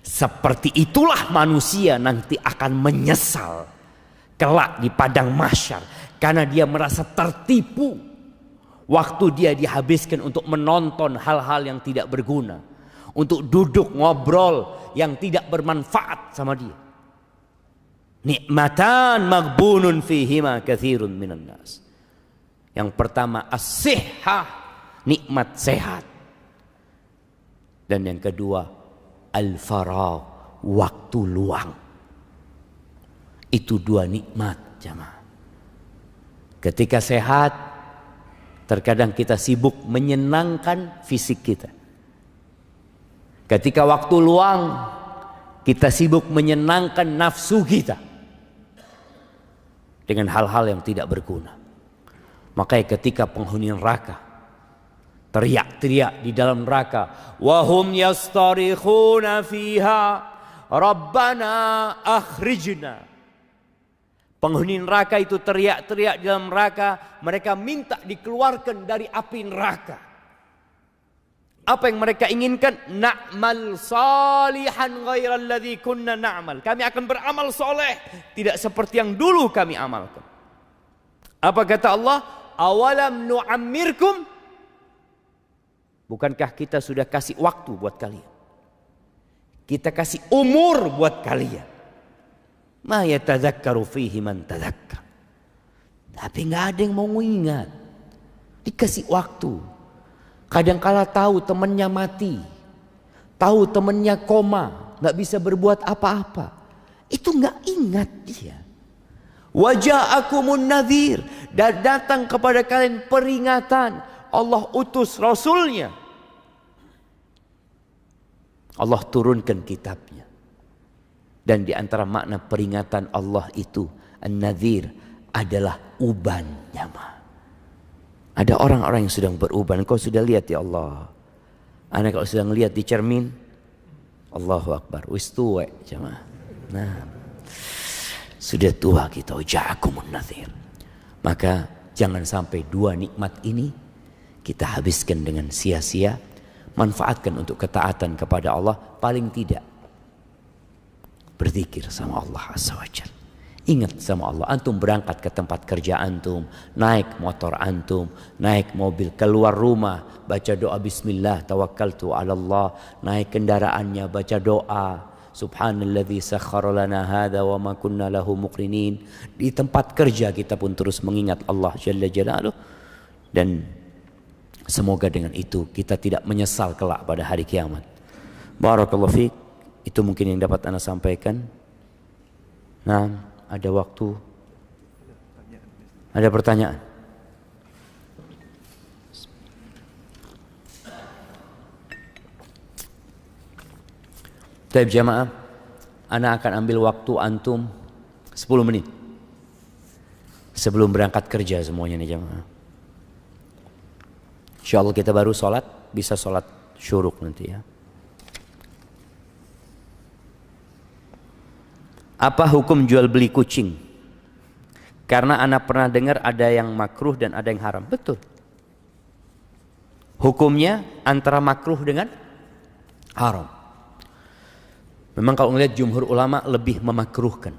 Seperti itulah manusia nanti akan menyesal kelak di padang mahsyar. Karena dia merasa tertipu. Waktu dia dihabiskan untuk menonton hal-hal yang tidak berguna. Untuk duduk ngobrol yang tidak bermanfaat sama dia. Nikmatan maghbunun fihima katsirun minan nas. Yang pertama as-sihhah, nikmat sehat. Dan yang kedua al-faragh, waktu luang. Itu dua nikmat, jamaah. Ketika sehat, terkadang kita sibuk menyenangkan fisik kita. Ketika waktu luang, kita sibuk menyenangkan nafsu kita dengan hal-hal yang tidak berguna. Makanya ketika penghuni neraka teriak-teriak di dalam neraka, wahum yastarikhuna fiha rabbana akhrijna. Penghuni neraka itu teriak-teriak di dalam neraka, mereka minta dikeluarkan dari api neraka. Apa yang mereka inginkan? Na'mal salihan ghairal ladzi kunna na'mal. Kami akan beramal soleh, tidak seperti yang dulu kami amalkan. Apa kata Allah? Awalam nu'ammirkum? Bukankah kita sudah kasih waktu buat kalian? Kita kasih umur buat kalian. Ma yatadzakkaru fihi man tadzakkar. Tapi nggak ada yang mau ingat. Dikasih waktu. Kadangkala tahu temannya mati, tahu temannya koma, nggak bisa berbuat apa-apa. Itu nggak ingat dia. Waja'akumun nadhir, dan datang kepada kalian peringatan. Allah utus Rasulnya. Allah turunkan kitabnya. Dan di antara makna peringatan Allah itu, an-nadhir adalah uban, jamaah. Ada orang-orang yang sedang beruban. Kau sudah lihat ya Allah. Anak kalau sedang lihat di cermin, Allahu Akbar. Wis tua jamaah. Nah, sudah tua kita. Ja'akumun nadhir. Maka jangan sampai dua nikmat ini kita habiskan dengan sia-sia. Manfaatkan untuk ketaatan kepada Allah. Paling tidak berzikir sama Allah Azza wa Jalla. Ingat sama Allah. Antum berangkat ke tempat kerja antum, naik motor antum, naik mobil, keluar rumah, baca doa bismillah tawakkaltu 'ala Allah, naik kendaraannya baca doa subhanalladzi sakhkhara lana hadza wa ma kunna lahu muqrinin. Di tempat kerja kita pun terus mengingat Allah Jalla Jalaluh, dan semoga dengan itu kita tidak menyesal kelak pada hari kiamat. Barakallahu fiik. Itu mungkin yang dapat Anda sampaikan. Nah, ada waktu. Ada pertanyaan? Baik jamaah, Ana akan ambil waktu antum 10 menit sebelum berangkat kerja semuanya nih jamaah. Insyaallah kita baru sholat, bisa sholat syuruk nanti ya. Apa hukum jual beli kucing? Karena anak pernah dengar ada yang makruh dan ada yang haram. Betul. Hukumnya antara makruh dengan haram. Memang kalau melihat jumhur ulama lebih memakruhkan.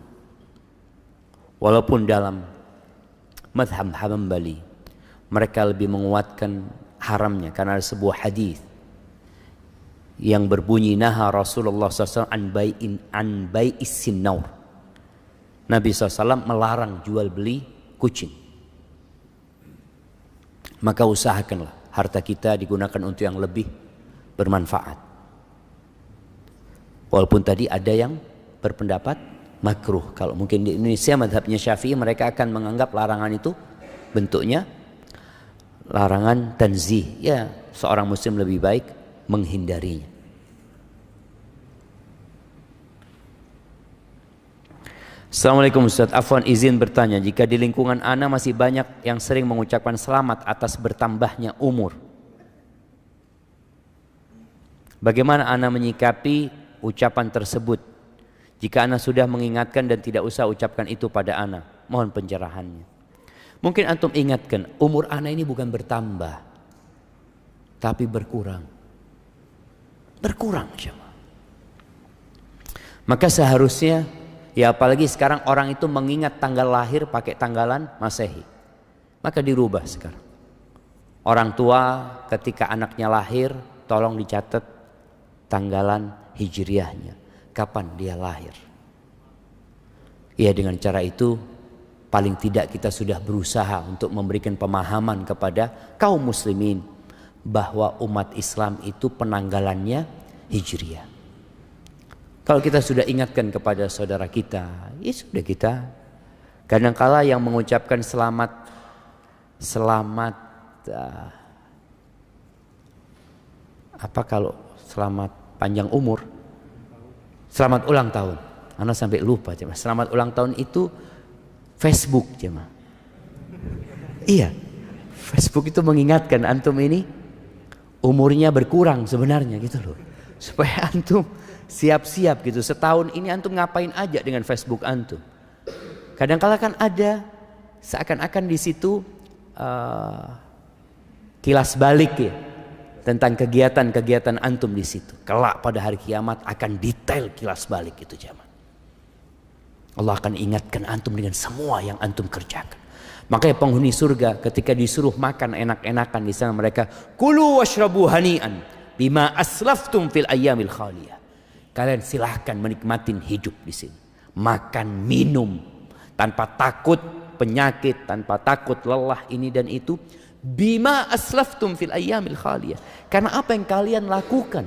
Walaupun dalam mazhab Hambali mereka lebih menguatkan haramnya karena ada sebuah hadis yang berbunyi naha Rasulullah SAW an bai'is sinnaur. Nabi SAW melarang jual beli kucing. Maka usahakanlah harta kita digunakan untuk yang lebih bermanfaat. Walaupun tadi ada yang berpendapat makruh. Kalau mungkin di Indonesia mazhabnya Syafi'i, mereka akan menganggap larangan itu bentuknya larangan tanzih. Ya, seorang muslim lebih baik menghindarinya. Assalamualaikum Ustaz, afwan izin bertanya, jika di lingkungan ana masih banyak yang sering mengucapkan selamat atas bertambahnya umur, bagaimana ana menyikapi ucapan tersebut? Jika ana sudah mengingatkan dan tidak usah ucapkan itu pada ana, mohon pencerahannya. Mungkin antum ingatkan, umur ana ini bukan bertambah, tapi berkurang. Berkurang, jemaah. Maka seharusnya, ya apalagi sekarang orang itu mengingat tanggal lahir pakai tanggalan Masehi. Maka dirubah sekarang. Orang tua ketika anaknya lahir, tolong dicatat tanggalan hijriahnya. Kapan dia lahir. Ya, dengan cara itu paling tidak kita sudah berusaha untuk memberikan pemahaman kepada kaum muslimin bahwa umat Islam itu penanggalannya Hijriah. Kalau kita sudah ingatkan kepada saudara kita, ya sudah, kita kadangkala yang mengucapkan selamat apa kalau selamat panjang umur, selamat ulang tahun. Anak sampai lupa cuma selamat ulang tahun itu Facebook cuma. Iya, Facebook itu mengingatkan antum ini umurnya berkurang sebenarnya gitu loh, supaya antum siap-siap gitu. Setahun ini antum ngapain aja dengan Facebook antum? Kadang-kala kan ada seakan-akan di situ kilas balik ya tentang kegiatan-kegiatan antum di situ. Kelak pada hari kiamat akan detail kilas balik itu jamaah. Allah akan ingatkan antum dengan semua yang antum kerjakan. Makanya penghuni surga ketika disuruh makan enak-enakan di sana mereka kulu washrabu hani'an bima aslaftum fil ayyamil khaliyah. Kalian silahkan menikmatin hidup di sini. Makan, minum tanpa takut penyakit, tanpa takut lelah ini dan itu. Bima aslaftum fil ayyamil khaliyah. Karena apa yang kalian lakukan,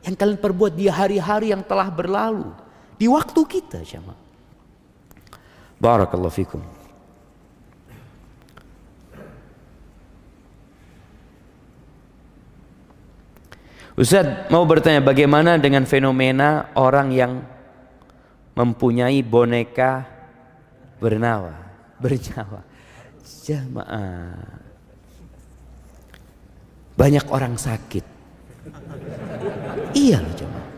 yang kalian perbuat di hari-hari yang telah berlalu, di waktu kita jemaah. Barakallahu fikum. Ustaz mau bertanya, bagaimana dengan fenomena orang yang mempunyai boneka bernyawa? Jamaah, banyak orang sakit. Iya loh jamaah.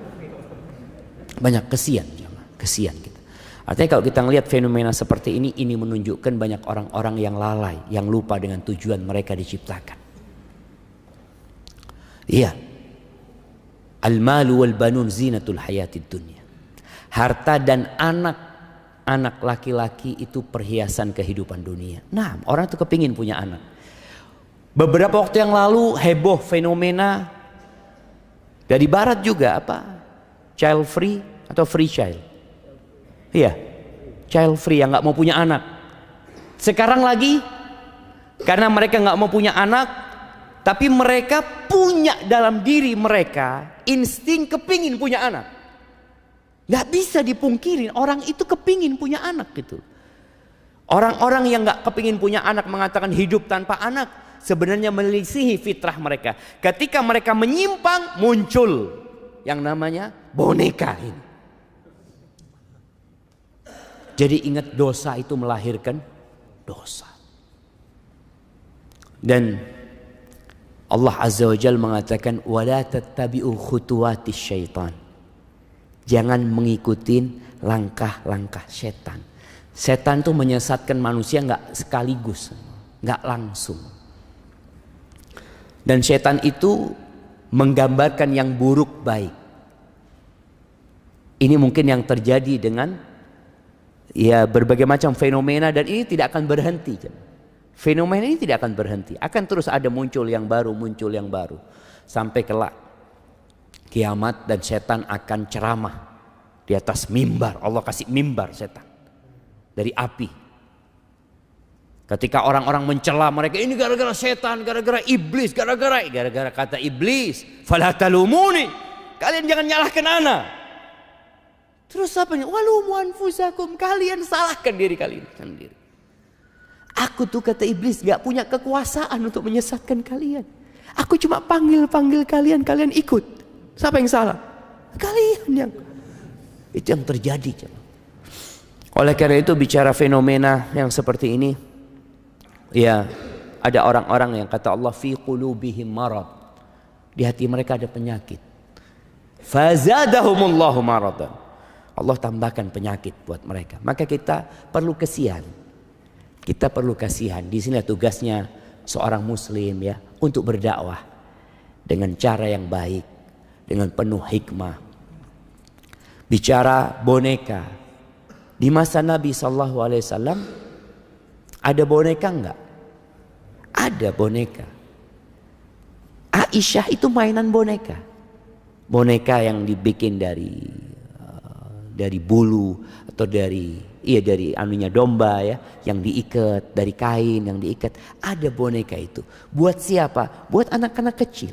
Banyak kesian jamaah, kesian kita. Artinya kalau kita melihat fenomena seperti ini menunjukkan banyak orang-orang yang lalai, yang lupa dengan tujuan mereka diciptakan. Iya. Al-malu wal banun zinatul hayatid dunya. Harta dan anak laki-laki itu perhiasan kehidupan dunia. Nah, orang itu kepingin punya anak. Beberapa waktu yang lalu heboh fenomena dari barat juga apa? Child free atau free child. Iya, child free yang nggak mau punya anak. Sekarang lagi karena mereka nggak mau punya anak, tapi mereka punya dalam diri mereka insting kepingin punya anak. Nggak bisa dipungkirin orang itu kepingin punya anak gitu. Orang-orang yang nggak kepingin punya anak mengatakan hidup tanpa anak sebenarnya melisihi fitrah mereka. Ketika mereka menyimpang muncul yang namanya boneka ini. Jadi ingat, dosa itu melahirkan dosa. Dan Allah Azza wa Jalla mengatakan wala tattabi'u khutuwatis syaitan. Jangan mengikuti langkah-langkah setan. Setan itu menyesatkan manusia nggak sekaligus, nggak langsung. Dan setan itu menggambarkan yang buruk baik. Ini mungkin yang terjadi dengan ya berbagai macam fenomena, dan ini tidak akan berhenti. Fenomena ini tidak akan berhenti, akan terus ada muncul yang baru, sampai kelak kiamat dan setan akan ceramah di atas mimbar. Allah kasih mimbar setan dari api. Ketika orang-orang mencela mereka, ini gara-gara setan, gara-gara iblis, gara-gara kata iblis, fala talumuni, kalian jangan nyalahkan ana. Terus apa nih? Walumu anfusakum, kalian salahkan diri kalian sendiri. Aku tuh kata iblis gak punya kekuasaan untuk menyesatkan kalian. Aku cuma panggil kalian, kalian ikut. Siapa yang salah? Kalian yang. Itu yang terjadi. Oleh karena itu bicara fenomena yang seperti ini, ya ada orang-orang yang kata Allah fi qulubihim marad. Di hati mereka ada penyakit. Fazadahumullahu maradan. Allah tambahkan penyakit buat mereka. Maka kita perlu kasihan. Kita perlu kasihan. Di sini tugasnya seorang muslim ya untuk berdakwah dengan cara yang baik, dengan penuh hikmah. Bicara boneka. Di masa Nabi SAW ada boneka enggak? Ada boneka. Aisyah itu mainan boneka. Boneka yang dibikin dari bulu atau dari Iya, dari anunya domba ya, yang diikat, dari kain yang diikat. Ada boneka itu. Buat siapa? Buat anak-anak kecil.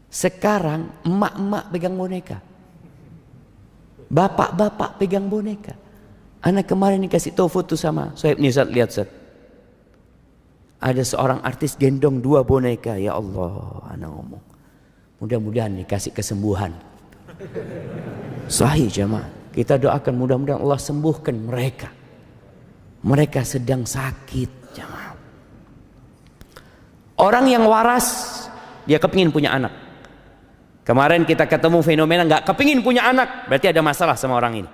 Sekarang emak-emak pegang boneka. Bapak-bapak pegang boneka. Anak kemarin dikasih tahu foto sama Soeb nih, Ustaz, lihat Ustaz. Ada seorang artis gendong 2 boneka. Ya Allah, anak ngomong. Mudah-mudahan dikasih kesembuhan. Sahih jamaah. Kita doakan mudah-mudahan Allah sembuhkan mereka. Mereka sedang sakit jamaah. Orang yang waras, dia kepingin punya anak. Kemarin kita ketemu fenomena nggak kepingin punya anak, berarti ada masalah sama orang ini.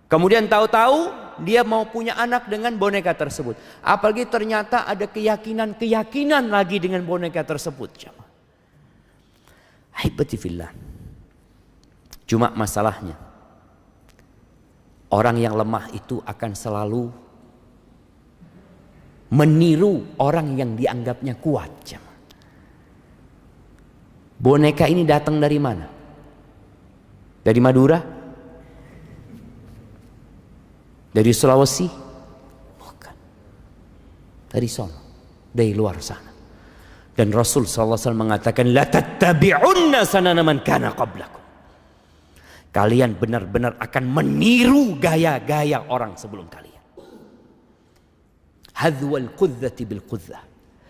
Kemudian tahu-tahu dia mau punya anak dengan boneka tersebut. Apalagi ternyata ada keyakinan lagi dengan boneka tersebut jamaah. Haibati fillah. Cuma masalahnya, orang yang lemah itu akan selalu meniru orang yang dianggapnya kuat. Boneka ini datang dari mana? Dari Madura? Dari Sulawesi? Bukan. Dari sono, dari luar sana. Dan Rasul SAW mengatakan, la tattabi'unna sanana man kana qablakum. Kalian benar-benar akan meniru gaya-gaya orang sebelum kalian. Hadwal qudzati bil qudzah,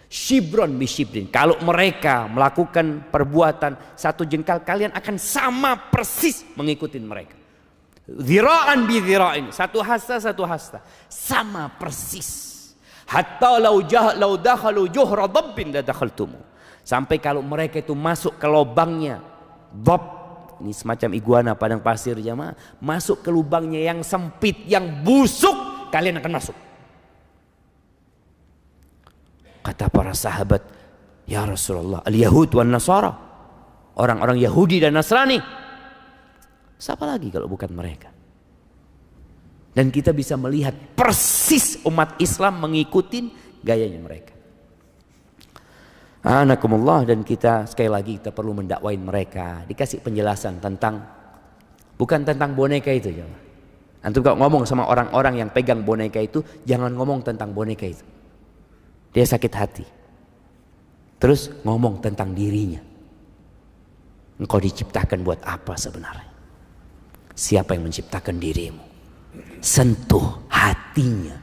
shibron bi shibrin. Kalau mereka melakukan perbuatan 1 jengkal, kalian akan sama persis mengikuti mereka. Dhira'an bi dhira'in, 1 hasta, sama persis. Hatta law dakhalu juhra dabbin la dakhaltumu. Sampai kalau mereka itu masuk ke lubangnya dhab, ini semacam iguana padang pasir jamaah, masuk ke lubangnya yang sempit, yang busuk, kalian akan masuk. Kata para sahabat, ya Rasulullah, al-Yahud wan Nasara, orang-orang Yahudi dan Nasrani, siapa lagi kalau bukan mereka? Dan kita bisa melihat persis umat Islam mengikuti gayanya mereka. Anakumullah, dan kita sekali lagi kita perlu mendakwain mereka, dikasih penjelasan tentang, bukan tentang boneka itu jemaah. Antum kalau ngomong sama orang-orang yang pegang boneka itu, jangan ngomong tentang boneka itu. Dia sakit hati. Terus ngomong tentang dirinya. Engkau diciptakan buat apa sebenarnya? Siapa yang menciptakan dirimu? Sentuh hatinya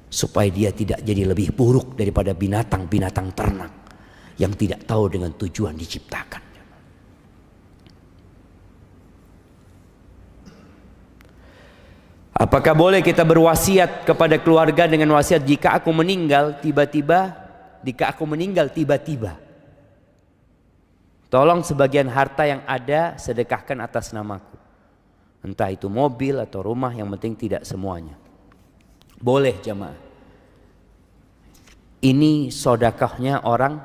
supaya dia tidak jadi lebih buruk daripada binatang-binatang ternak yang tidak tahu dengan tujuan diciptakan. Apakah boleh kita berwasiat kepada keluarga dengan wasiat, jika aku meninggal tiba-tiba, tolong sebagian harta yang ada sedekahkan atas namaku. Entah itu mobil atau rumah, yang penting tidak semuanya. Boleh jemaah. Ini sedekahnya orang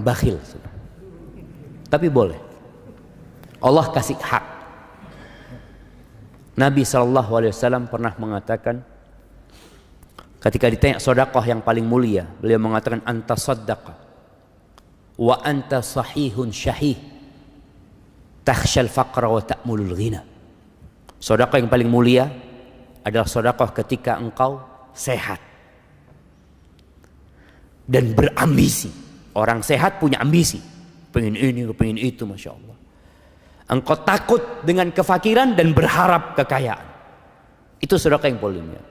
bakhil. Tapi boleh. Allah kasih hak. Nabi SAW pernah mengatakan, ketika ditanya sedekah yang paling mulia, beliau mengatakan, anta saddaqa wa anta sahihun syahih takhshal faqra wa ta'mulul ghina. Sedekah yang paling mulia adalah sedekah ketika engkau sehat dan berambisi. Orang sehat punya ambisi, pengen ini, pengen itu, masya Allah. Engkau takut dengan kefakiran dan berharap kekayaan. Itu sedekah yang paling mulia.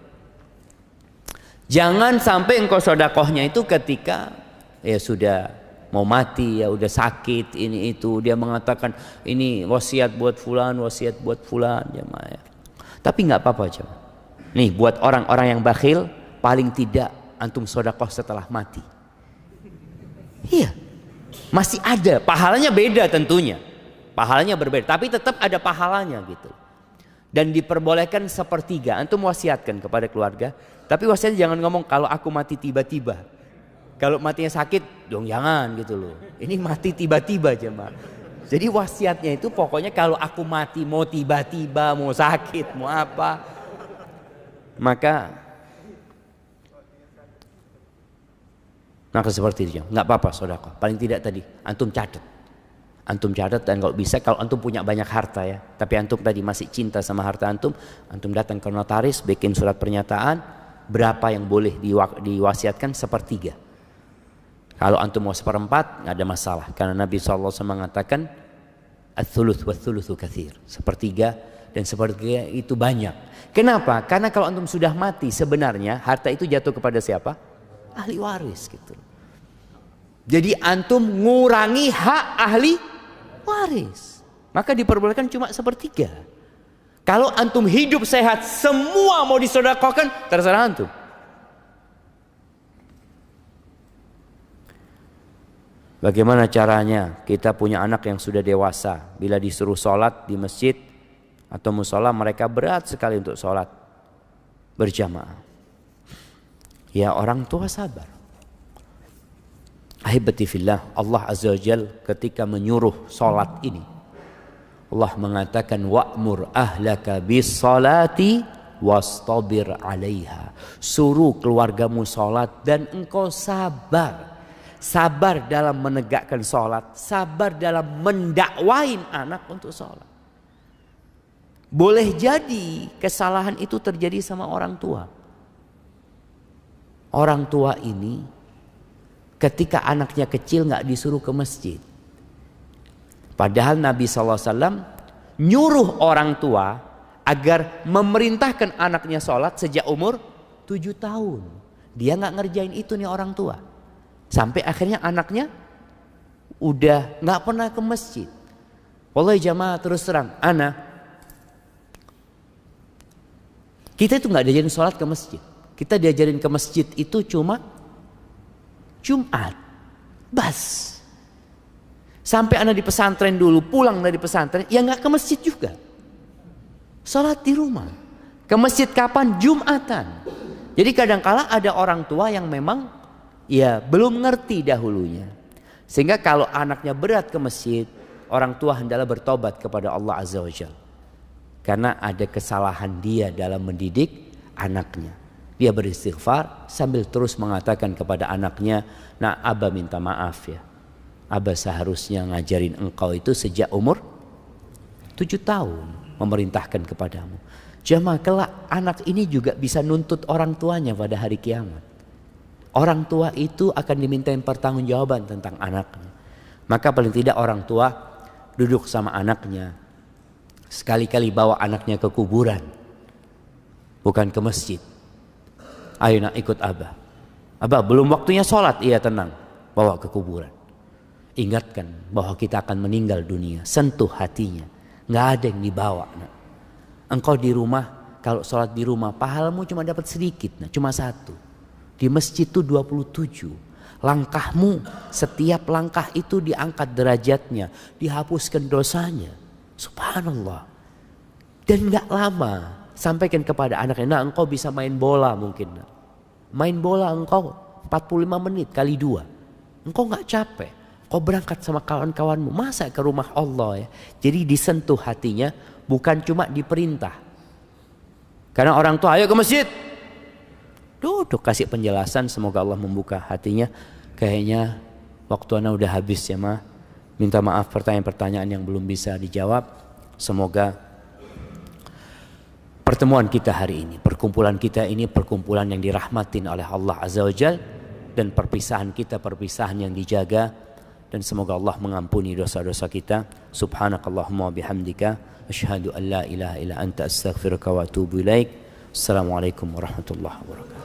Jangan sampai engkau sedekahnya itu ketika ya sudah mau mati, ya udah sakit, ini itu, dia mengatakan ini wasiat buat fulan, wasiat buat fulan, jemaah ya. Tapi nggak apa-apa jemaah. Nih buat orang-orang yang bakhil, paling tidak antum sedekah setelah mati. Iya, masih ada, pahalanya beda tentunya, pahalanya berbeda, tapi tetap ada pahalanya gitu. Dan diperbolehkan 1/3, antum wasiatkan kepada keluarga, tapi wasiatnya jangan ngomong kalau aku mati tiba-tiba. Kalau matinya sakit, dong jangan gitu loh. Ini mati tiba-tiba jemaah. Jadi wasiatnya itu pokoknya kalau aku mati mau tiba-tiba, mau sakit, mau apa, maka seperti itu. Nggak apa-apa sedekah. Paling tidak tadi antum catat. Antum catat, dan kalau bisa, kalau antum punya banyak harta ya, tapi antum tadi masih cinta sama harta antum datang ke notaris, bikin surat pernyataan berapa yang boleh diwasiatkan, sepertiga. Kalau antum mau seperempat, nggak ada masalah, karena Nabi SAW mengatakan ats-tsuluts waats-tsulutsu katsir, sepertiga dan sepertiga itu banyak. Kenapa? Karena kalau antum sudah mati, sebenarnya harta itu jatuh kepada siapa? Ahli waris gitu. Jadi antum ngurangi hak ahli waris, maka diperbolehkan cuma sepertiga. Kalau antum hidup sehat, semua mau disedekahkan, terserah antum. Bagaimana caranya? Kita punya anak yang sudah dewasa, bila disuruh sholat di masjid atau musola, mereka berat sekali untuk sholat berjamaah. Ya, orang tua sabar. Ahibati fillah, Allah Azza wa Jal ketika menyuruh sholat ini, Allah mengatakan wa'mur ahlaka bis salati wastabir 'alaiha. Suruh keluargamu sholat dan engkau sabar. Sabar dalam menegakkan sholat, sabar dalam mendakwain anak untuk sholat. Boleh jadi kesalahan itu terjadi sama orang tua. Orang tua ini ketika anaknya kecil nggak disuruh ke masjid. Padahal Nabi SAW nyuruh orang tua agar memerintahkan anaknya sholat sejak umur 7 tahun. Dia nggak ngerjain itu nih orang tua. Sampai akhirnya anaknya udah nggak pernah ke masjid. Wallahi jamaah, terus terang, kita itu nggak diajarin sholat ke masjid. Kita diajarin ke masjid itu cuma Jumat, bas. Sampai anak di pesantren dulu, pulang dari pesantren, ya nggak ke masjid juga. Sholat di rumah. Ke masjid kapan? Jumatan. Jadi kadangkala ada orang tua yang memang ya belum ngerti dahulunya, sehingga kalau anaknya berat ke masjid, orang tua hendaklah bertobat kepada Allah Azza wa Jalla, karena ada kesalahan dia dalam mendidik anaknya. Dia beristighfar sambil terus mengatakan kepada anaknya, nah Abah minta maaf ya, Abah seharusnya ngajarin engkau itu sejak umur 7 tahun, memerintahkan kepadamu. Jamaah, kelak anak ini juga bisa nuntut orang tuanya pada hari kiamat. Orang tua itu akan dimintain pertanggungjawaban tentang anaknya. Maka paling tidak orang tua duduk sama anaknya, sekali-kali bawa anaknya ke kuburan, bukan ke masjid. Ayo nak ikut Abah. Abah belum waktunya sholat, iya tenang, bawa ke kuburan. Ingatkan bahwa kita akan meninggal dunia, sentuh hatinya. Nggak ada yang dibawa. Nak. Engkau di rumah, kalau sholat di rumah, pahalamu cuma dapat sedikit, nak, cuma 1. Di masjid itu 27. Langkahmu, setiap langkah itu diangkat derajatnya, dihapuskan dosanya. Subhanallah. Dan gak lama, sampaikan kepada anaknya, nah engkau bisa main bola mungkin. Nah. Main bola engkau 45 menit kali 2. Engkau gak capek. Engkau berangkat sama kawan-kawanmu, masa ke rumah Allah ya. Jadi disentuh hatinya, bukan cuma diperintah. Karena orang tua, ayo ke masjid. Duduk kasih penjelasan, semoga Allah membuka hatinya. Kayaknya waktu ana udah habis ya ma. Minta maaf pertanyaan-pertanyaan yang belum bisa dijawab. Semoga pertemuan kita hari ini, perkumpulan kita ini perkumpulan yang dirahmatin oleh Allah Azza wa Jal, dan perpisahan kita perpisahan yang dijaga, dan semoga Allah mengampuni dosa-dosa kita. Subhanakallahumma bihamdika asyhadu an la ilaha illa anta astaghfiruka wa atubu ilaik. Assalamualaikum warahmatullahi wabarakatuh.